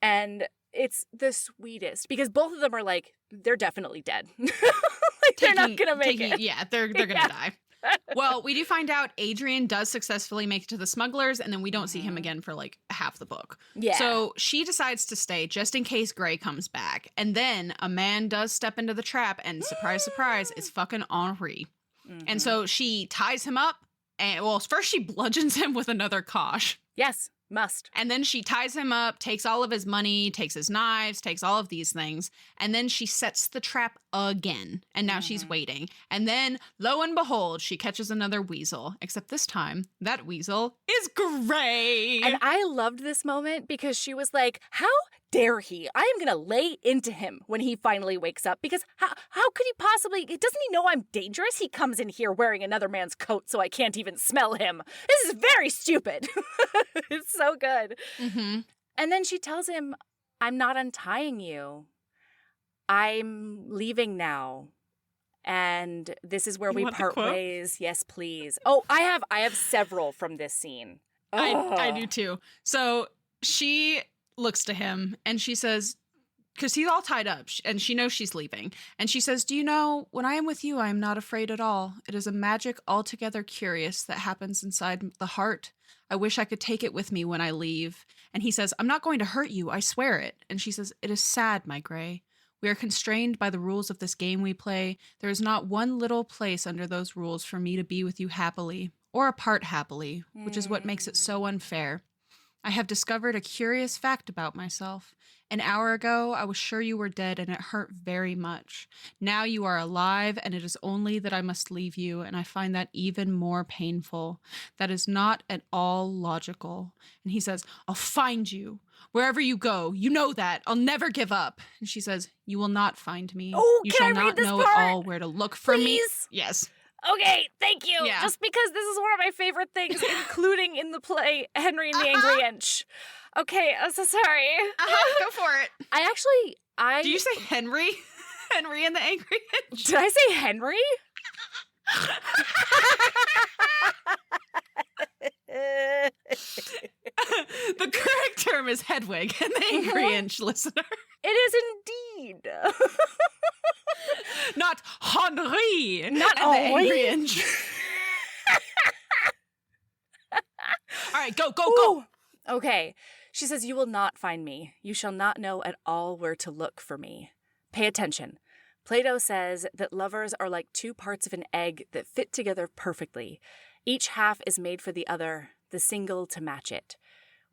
S2: And it's the sweetest because both of them are they're definitely dead. They're not going to make it.
S5: Yeah, they're going to die. Well, we do find out Adrian does successfully make it to the smugglers, and then we don't see him again for half the book.
S2: Yeah.
S5: So she decides to stay just in case Gray comes back. And then a man does step into the trap, and surprise, surprise, it's fucking Henri. Mm-hmm. And so she ties him up, and first she bludgeons him with another kosh.
S2: Yes. Must.
S5: And then she ties him up, takes all of his money, takes his knives, takes all of these things. And then she sets the trap again. And now she's waiting. And then, lo and behold, she catches another weasel. Except this time, that weasel is Gray.
S2: And I loved this moment because she was like, how dare he? I am going to lay into him when he finally wakes up. Because how could he possibly? Doesn't he know I'm dangerous? He comes in here wearing another man's coat so I can't even smell him. This is very stupid. It's so good.
S5: Mm-hmm.
S2: And then she tells him, I'm not untying you. I'm leaving now. And this is where we part ways. Yes, please. Oh, I have several from this scene.
S5: I do too. So she looks to him and she says, because he's all tied up and she knows she's leaving. And she says, do you know, when I am with you, I am not afraid at all. It is a magic altogether curious that happens inside the heart. I wish I could take it with me when I leave. And he says, I'm not going to hurt you. I swear it. And she says, it is sad, my Gray. We are constrained by the rules of this game we play. There is not one little place under those rules for me to be with you happily, or apart happily, which is what makes it so unfair. I have discovered a curious fact about myself. An hour ago, I was sure you were dead, and it hurt very much. Now you are alive, and it is only that I must leave you, and I find that even more painful. That is not at all logical. And he says, I'll find you. Wherever you go, you know that. I'll never give up. And she says, you will not find me.
S2: Oh,
S5: you
S2: can
S5: shall
S2: I read
S5: not
S2: this
S5: know
S2: part?
S5: at all where to look for me.
S2: Please?
S5: Yes.
S2: Okay, thank you.
S5: Yeah.
S2: Just because this is one of my favorite things, including in the play Henry and the Angry Inch. Okay, I'm so sorry.
S5: Go for it.
S2: I
S5: Do you say Henry? Henry and the Angry Inch?
S2: Did I say Henry?
S5: The correct term is Hedwig and the Angry Inch, listener.
S2: It is indeed.
S5: Not Henri.
S2: Not
S5: and the
S2: Henri.
S5: Angry Inch. All right, go.
S2: Okay. She says, you will not find me. You shall not know at all where to look for me. Pay attention. Plato says that lovers are like two parts of an egg that fit together perfectly. Each half is made for the other, the single to match it.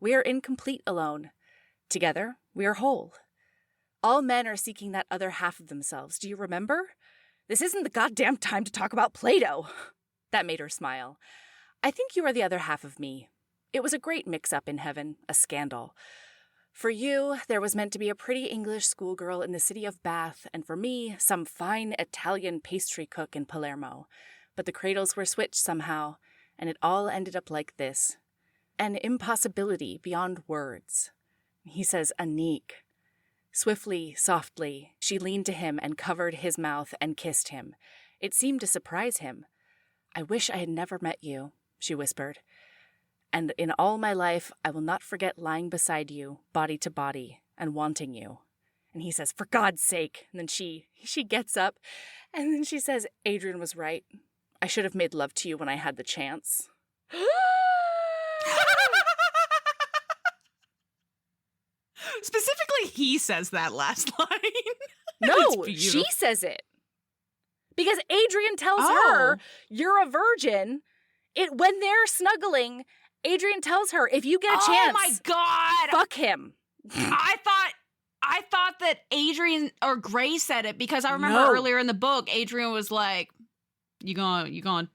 S2: We are incomplete alone. Together, we are whole. All men are seeking that other half of themselves. Do you remember? This isn't the goddamn time to talk about Plato. That made her smile. I think you are the other half of me. It was a great mix-up in heaven, a scandal. For you, there was meant to be a pretty English schoolgirl in the city of Bath, and for me, some fine Italian pastry cook in Palermo. But the cradles were switched somehow, and it all ended up like this. An impossibility beyond words. He says, Annique. Swiftly, softly, she leaned to him and covered his mouth and kissed him. It seemed to surprise him. I wish I had never met you, she whispered. And in all my life, I will not forget lying beside you, body to body, and wanting you. And he says, for God's sake. And then she gets up and then she says, Adrian was right. I should have made love to you when I had the chance.
S5: Specifically, he says that last line.
S2: No, she says it. Because Adrian tells her, you're a virgin. When they're snuggling, Adrian tells her, if you get a chance,
S5: oh my God,
S2: fuck him.
S5: I thought that Adrian or Gray said it because I remember earlier in the book, Adrian was like, you going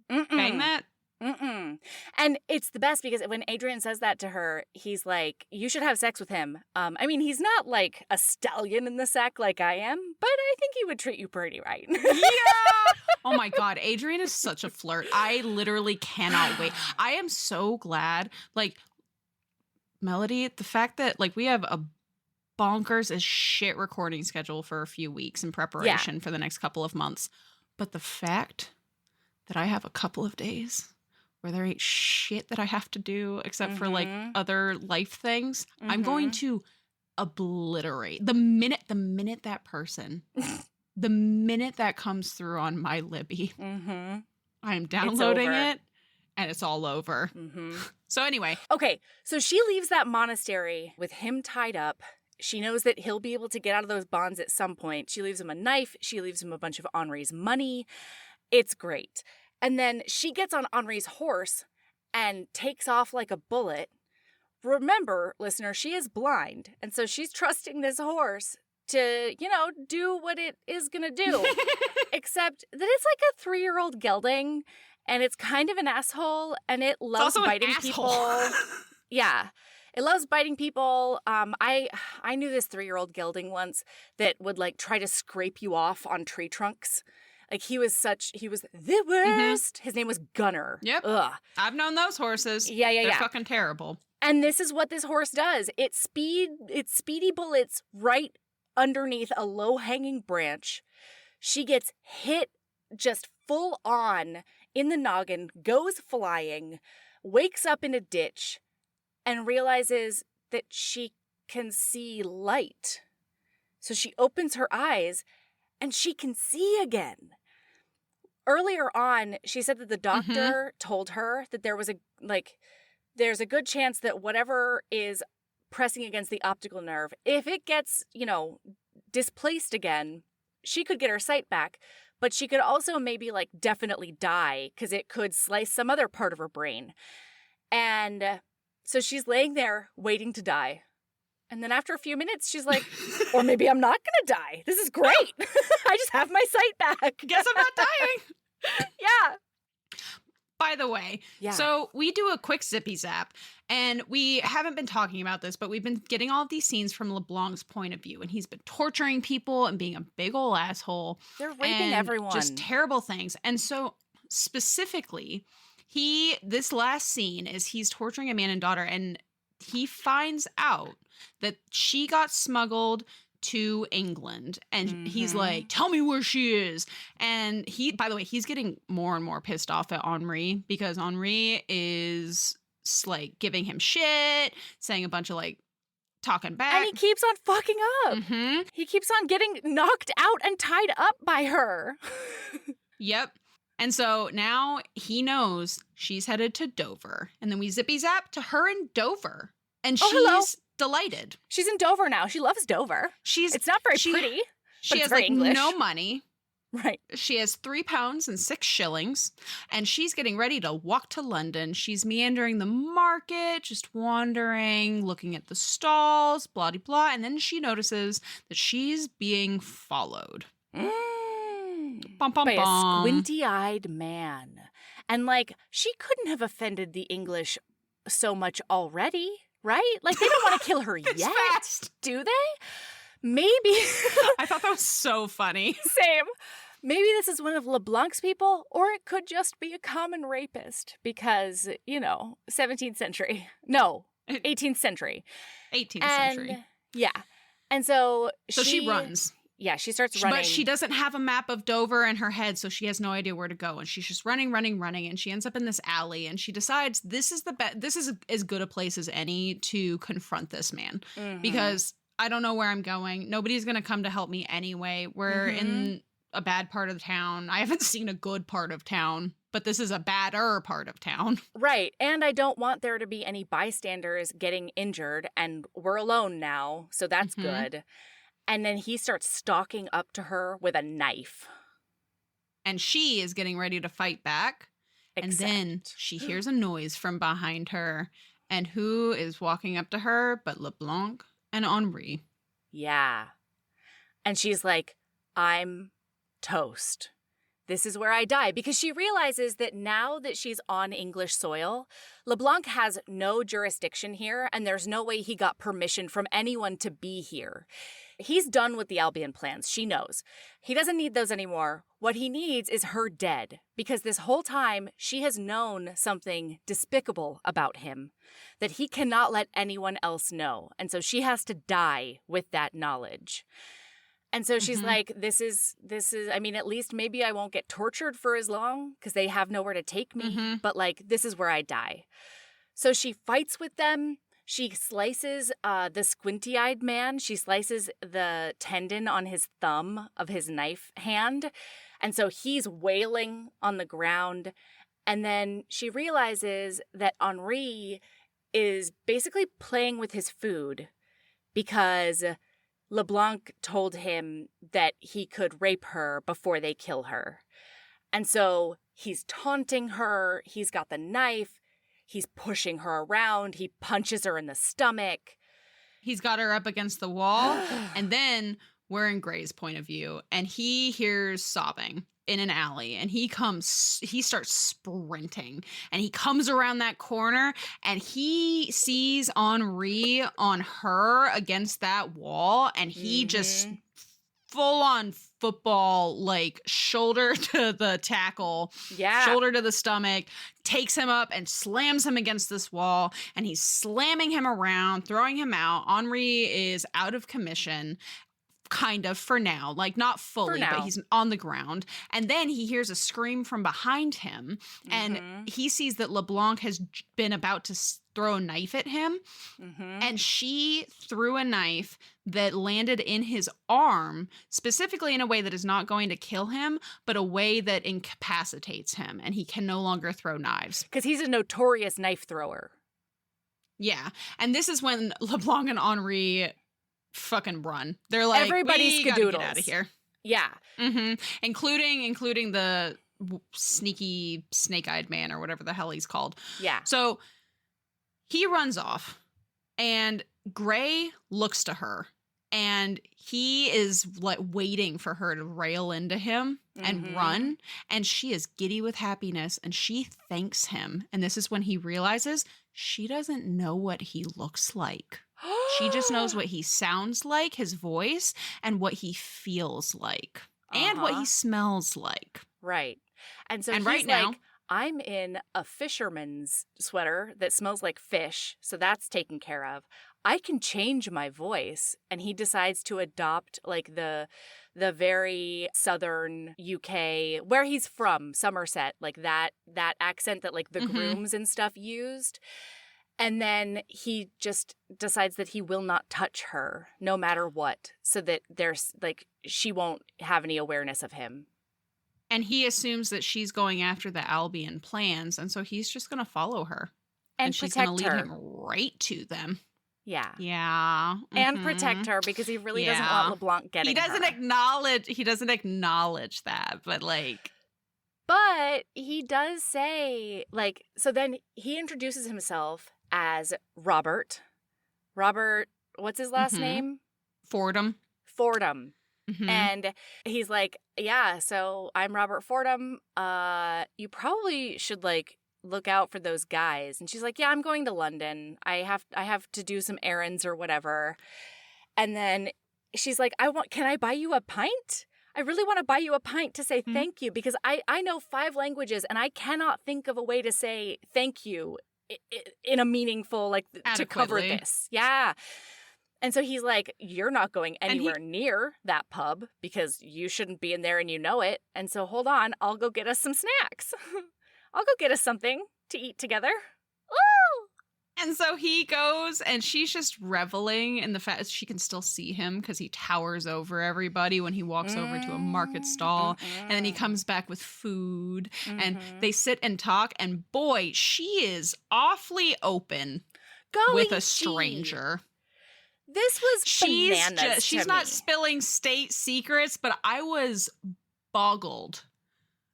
S5: bang that?
S2: Mm-mm. And it's the best because when Adrian says that to her, he's like, you should have sex with him. I mean, he's not like a stallion in the sack like I am, but I think he would treat you pretty right.
S5: Yeah. Oh my God. Adrian is such a flirt. I literally cannot wait. I am so glad. Like, Melody, the fact that like we have a bonkers as shit recording schedule for a few weeks in preparation for the next couple of months. But the fact that I have a couple of days where there ain't shit that I have to do except for like other life things, I'm going to obliterate the minute that person, the minute that comes through on my Libby, I'm downloading it and it's all over. So anyway.
S2: Okay, so she leaves that monastery with him tied up. She knows that he'll be able to get out of those bonds at some point. She leaves him a knife. She leaves him a bunch of Henri's money. It's great. And then she gets on Henri's horse and takes off like a bullet. Remember, listener, she is blind. And so she's trusting this horse to, do what it is going to do. Except that it's like a 3-year-old gelding. And it's kind of an asshole. And it loves biting people. Yeah. It loves biting people. I knew this 3-year-old gelding once that would like try to scrape you off on tree trunks. Like he was the worst. His name was Gunner.
S5: Yep.
S2: Ugh.
S5: I've known those horses.
S2: Yeah.
S5: They're fucking terrible.
S2: And this is what this horse does. It's speedy bullets right underneath a low-hanging branch. She gets hit just full on in the noggin, goes flying, wakes up in a ditch, and realizes that she can see light. So she opens her eyes and she can see again. Earlier on, she said that the doctor told her that there's a good chance that whatever is pressing against the optical nerve, if it gets, displaced again, she could get her sight back, but she could also maybe like definitely die because it could slice some other part of her brain. And so she's laying there waiting to die. And then after a few minutes, she's like, or maybe I'm not going to die. This is great. I just have my sight back.
S5: Guess I'm not dying.
S2: Yeah.
S5: By the way, so we do a quick zippy zap, and we haven't been talking about this, but we've been getting all of these scenes from LeBlanc's point of view, and he's been torturing people and being a big ol' asshole.
S2: They're raping everyone.
S5: Just terrible things. And so specifically, this last scene is he's torturing a man and daughter, and he finds out that she got smuggled to England, and he's like, tell me where she is. And by the way, he's getting more and more pissed off at Henri because Henri is like giving him shit, saying a bunch of like talking back.
S2: And he keeps on fucking up. He keeps on getting knocked out and tied up by her.
S5: Yep. And so now he knows she's headed to Dover. And then we zippy zap to her in Dover. And she's delighted.
S2: She's in Dover now. She loves Dover. It's not very pretty.
S5: She has
S2: like
S5: English. No money.
S2: Right.
S5: She has 3 pounds and 6 shillings. And she's getting ready to walk to London. She's meandering the market, just wandering, looking at the stalls, blah, blah, blah. And then she notices that she's being followed.
S2: By a squinty-eyed man. And like, she couldn't have offended the English so much already, right? Like, they don't want to kill her yet,
S5: fast.
S2: Do they? Maybe.
S5: I thought that was so funny.
S2: Same. Maybe this is one of LeBlanc's people, or it could just be a common rapist because, 17th century. No, 18th century.
S5: 18th century.
S2: Yeah. And so
S5: she runs.
S2: Yeah, she starts running.
S5: But she doesn't have a map of Dover in her head, so she has no idea where to go. And she's just running, and she ends up in this alley. And she decides this is as good a place as any to confront this man. Because I don't know where I'm going. Nobody's going to come to help me anyway. We're in a bad part of town. I haven't seen a good part of town, but this is a badder part of town.
S2: Right. And I don't want there to be any bystanders getting injured, and we're alone now, so that's good. And then he starts stalking up to her with a knife.
S5: And she is getting ready to fight back. And then she hears a noise from behind her. And who is walking up to her but LeBlanc and Henri?
S2: Yeah. And she's like, I'm toast. This is where I die. Because she realizes that now that she's on English soil, LeBlanc has no jurisdiction here, and there's no way he got permission from anyone to be here. He's done with the Albion plans. She knows. He doesn't need those anymore. What he needs is her dead, because this whole time she has known something despicable about him that he cannot let anyone else know. And so she has to die with that knowledge. And so she's like, this is, I mean, at least maybe I won't get tortured for as long because they have nowhere to take me. But like, this is where I die. So she fights with them. She slices the squinty-eyed man. She slices the tendon on his thumb of his knife hand. And so he's wailing on the ground. And then she realizes that Henri is basically playing with his food because LeBlanc told him that he could rape her before they kill her. And so he's taunting her. He's got the knife. He's pushing her around. He punches her in the stomach.
S5: He's got her up against the wall. And then we're in Gray's point of view. And he hears sobbing in an alley. And he starts sprinting. And he comes around that corner. And he sees Henri on her against that wall. And he just full on football, like shoulder to the tackle, shoulder to the stomach, takes him up and slams him against this wall. And he's slamming him around, throwing him out. Henri is out of commission. Kind of for now, like not fully, but he's on the ground. And then he hears a scream from behind him, and he sees that LeBlanc has been about to throw a knife at him, and she threw a knife that landed in his arm, specifically in a way that is not going to kill him, but a way that incapacitates him, and he can no longer throw knives.
S2: Because he's a notorious knife thrower.
S5: Yeah, and this is when LeBlanc and Henri fucking run. They're like,
S2: everybody's
S5: we gotta get out of here.
S2: Yeah.
S5: Including the sneaky snake-eyed man or whatever the hell he's called.
S2: Yeah.
S5: So he runs off, and Gray looks to her, and he is like waiting for her to rail into him and run, and she is giddy with happiness, and she thanks him. And this is when he realizes she doesn't know what he looks like. She just knows what he sounds like, his voice, and what he feels like, and what he smells like.
S2: Right. And so he's
S5: right now,
S2: like, I'm in a fisherman's sweater that smells like fish, so that's taken care of. I can change my voice. And he decides to adopt like the very southern UK, where he's from, Somerset, like that accent that like the grooms and stuff used. And then he just decides that he will not touch her no matter what, so that there's like she won't have any awareness of him.
S5: And he assumes that she's going after the Albion plans, and so he's just going to follow her.
S2: And
S5: she's going to lead
S2: her.
S5: him right to them.
S2: Yeah.
S5: Yeah.
S2: And protect her, because he really doesn't want LeBlanc getting her.
S5: He doesn't acknowledge that, but like.
S2: But he does say, like, so then he introduces himself as Robert. Robert, what's his last name?
S5: Fordham.
S2: And he's like, yeah, so I'm Robert Fordham. You probably should like look out for those guys. And she's like, yeah, I'm going to London. I have to do some errands or whatever. And then she's like, can I buy you a pint? I really want to buy you a pint to say thank you, because I know 5 languages and I cannot think of a way to say thank you in a meaningful, like, to cover this. Yeah. And so he's like, you're not going anywhere near that pub because you shouldn't be in there and you know it. And so hold on, I'll go get us some snacks. I'll go get us something to eat together. Ooh!
S5: And so he goes, and she's just reveling in the fact that she can still see him because he towers over everybody when he walks over to a market stall. And then he comes back with food, and they sit and talk. And boy, she is awfully open with a stranger.
S2: This was bananas.
S5: She's not spilling state secrets, but I was boggled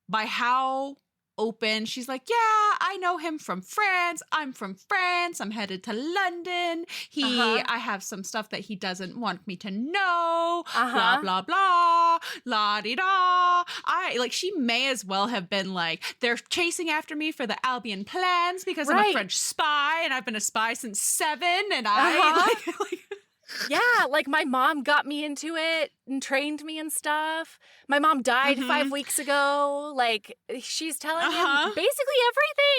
S5: by how open. She's like, yeah, I know him from France. I'm from France. I'm headed to London. I have some stuff that he doesn't want me to know. Blah, blah, blah. La-di-da. She may as well have been like, they're chasing after me for the Albion plans because I'm a French spy and I've been a spy since 7 and
S2: yeah, like my mom got me into it and trained me and stuff. My mom died 5 weeks ago. Like, she's telling him basically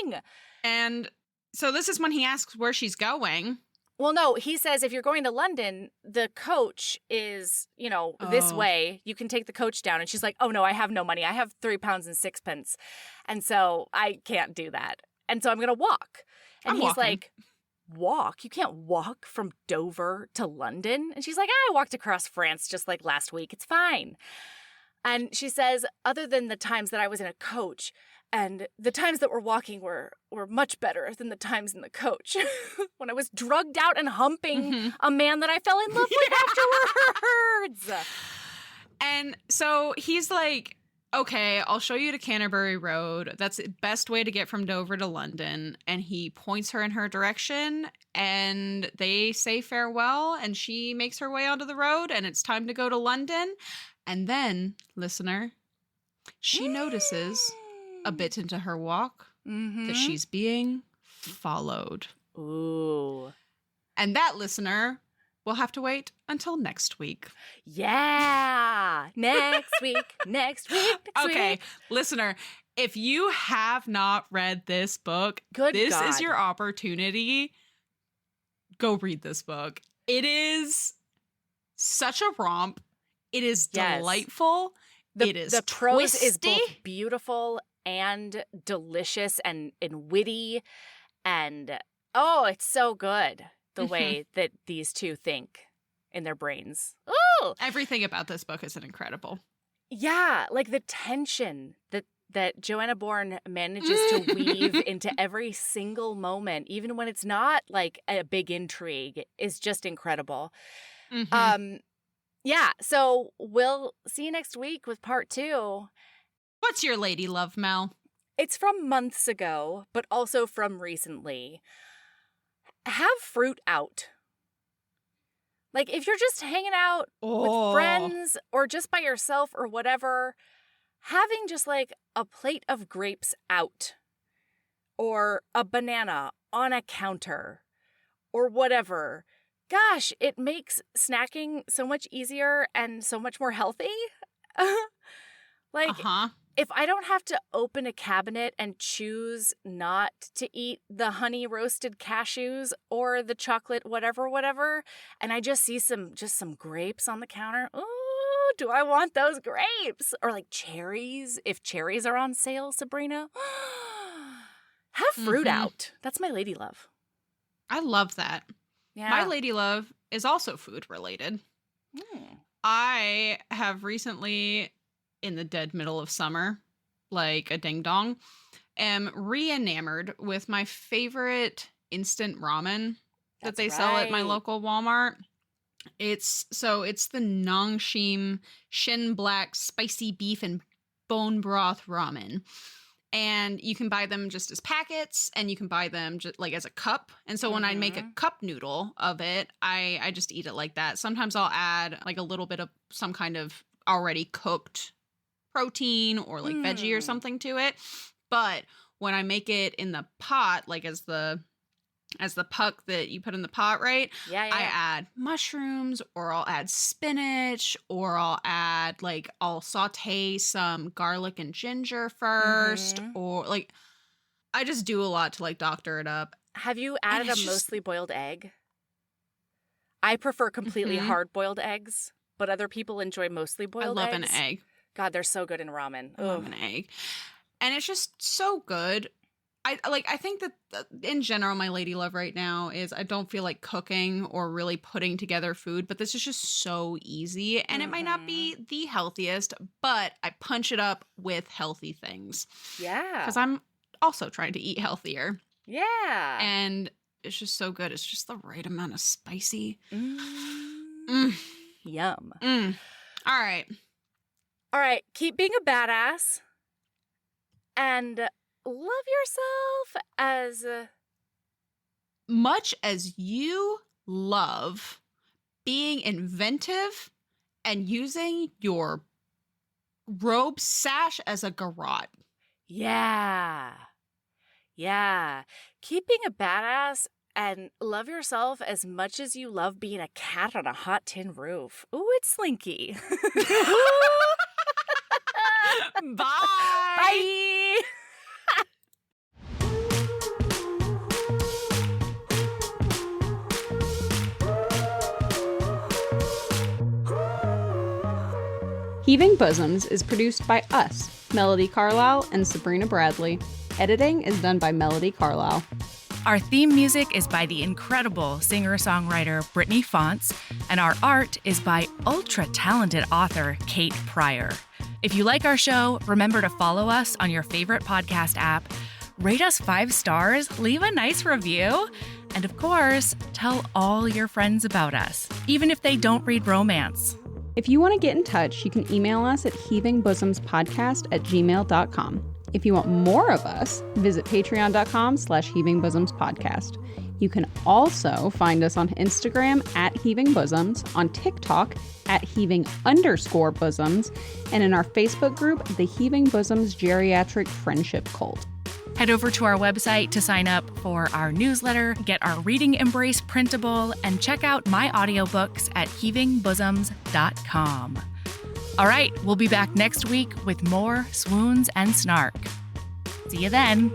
S2: everything.
S5: And so this is when he asks where she's going.
S2: Well, no, he says if you're going to London, the coach is, this way. You can take the coach down. And she's like, oh, no, I have no money. I have 3 pounds and 6 pence. And so I can't do that. And so I'm going to walk. And he's like, walk? You can't walk from Dover to London? And she's like, I walked across France just like last week. It's fine. And she says, other than the times that I was in a coach, and the times that we're walking were much better than the times in the coach when I was drugged out and humping a man that I fell in love with afterwards.
S5: And so he's like, okay, I'll show you to Canterbury Road. That's the best way to get from Dover to London. And he points her in her direction and they say farewell and she makes her way onto the road and it's time to go to London. And then, listener, she notices a bit into her walk that she's being followed.
S2: Ooh.
S5: And that, listener, we'll have to wait until next week.
S2: Yeah. Next week. Next week.
S5: Listener, if you have not read this book, this is your opportunity. Go read this book. It is such a romp. It is delightful. It is
S2: the prose
S5: twisty.
S2: Is both beautiful and delicious and witty. And, it's so good. The way that these two think in their brains. Ooh!
S5: Everything about this book is incredible.
S2: Yeah, like the tension that Joanna Bourne manages to weave into every single moment, even when it's not like a big intrigue, is just incredible. Yeah, so we'll see you next week with part 2.
S5: What's your lady love, Mel?
S2: It's from months ago, but also from recently. Have fruit out. Like, if you're just hanging out with friends or just by yourself or whatever, having just like a plate of grapes out or a banana on a counter or whatever, gosh, it makes snacking so much easier and so much more healthy. If I don't have to open a cabinet and choose not to eat the honey roasted cashews or the chocolate whatever, and I just see some grapes on the counter, ooh, do I want those grapes? Or like cherries, if cherries are on sale, Sabrina. Have fruit out. That's my lady love.
S5: I love that.
S2: Yeah.
S5: My lady love is also food related. I have recently, in the dead middle of summer, like a ding dong, am re-enamored with my favorite instant ramen that they sell at my local Walmart. It's the Nongshim Shin Black Spicy Beef and Bone Broth Ramen. And you can buy them just as packets, and you can buy them just like as a cup. And so when I make a cup noodle of it, I just eat it like that. Sometimes I'll add like a little bit of some kind of already cooked protein or like veggie or something to it. But when I make it in the pot, like as the puck that you put in the pot, right?
S2: Yeah.
S5: I add mushrooms, or I'll add spinach, or I'll saute some garlic and ginger first, or like I just do a lot to like doctor it up.
S2: Have you added a mostly boiled egg? I prefer completely hard-boiled eggs, but other people enjoy mostly boiled eggs.
S5: I love an egg.
S2: God, they're so good in ramen.
S5: I love an egg. And it's just so good. I think that in general, my lady love right now is I don't feel like cooking or really putting together food, but this is just so easy. And it might not be the healthiest, but I punch it up with healthy things.
S2: Yeah.
S5: Because I'm also trying to eat healthier.
S2: Yeah.
S5: And it's just so good. It's just the right amount of spicy.
S2: Yum.
S5: All right.
S2: All right. Keep being a badass. And love yourself as
S5: much as you love being inventive and using your robe sash as a garrote.
S2: Yeah. Yeah. Keep being a badass and love yourself as much as you love being a cat on a hot tin roof. Ooh, it's slinky.
S5: Bye.
S2: Bye.
S4: Heaving Bosoms is produced by us, Melody Carlisle and Sabrina Bradley. Editing is done by Melody Carlisle.
S3: Our theme music is by the incredible singer-songwriter Brittany Fonts, and our art is by ultra-talented author Kate Pryor. If you like our show, remember to follow us on your favorite podcast app, rate us 5 stars, leave a nice review, and of course, tell all your friends about us, even if they don't read romance.
S4: If you want to get in touch, you can email us at heavingbosomspodcast@gmail.com. If you want more of us, visit patreon.com/heavingbosomspodcast. You can also find us on Instagram at Heaving Bosoms, on TikTok at Heaving_Bosoms, and in our Facebook group, the Heaving Bosoms Geriatric Friendship Cult.
S3: Head over to our website to sign up for our newsletter, get our Reading Embrace printable, and check out my audiobooks at heavingbosoms.com. All right, we'll be back next week with more swoons and snark. See you then.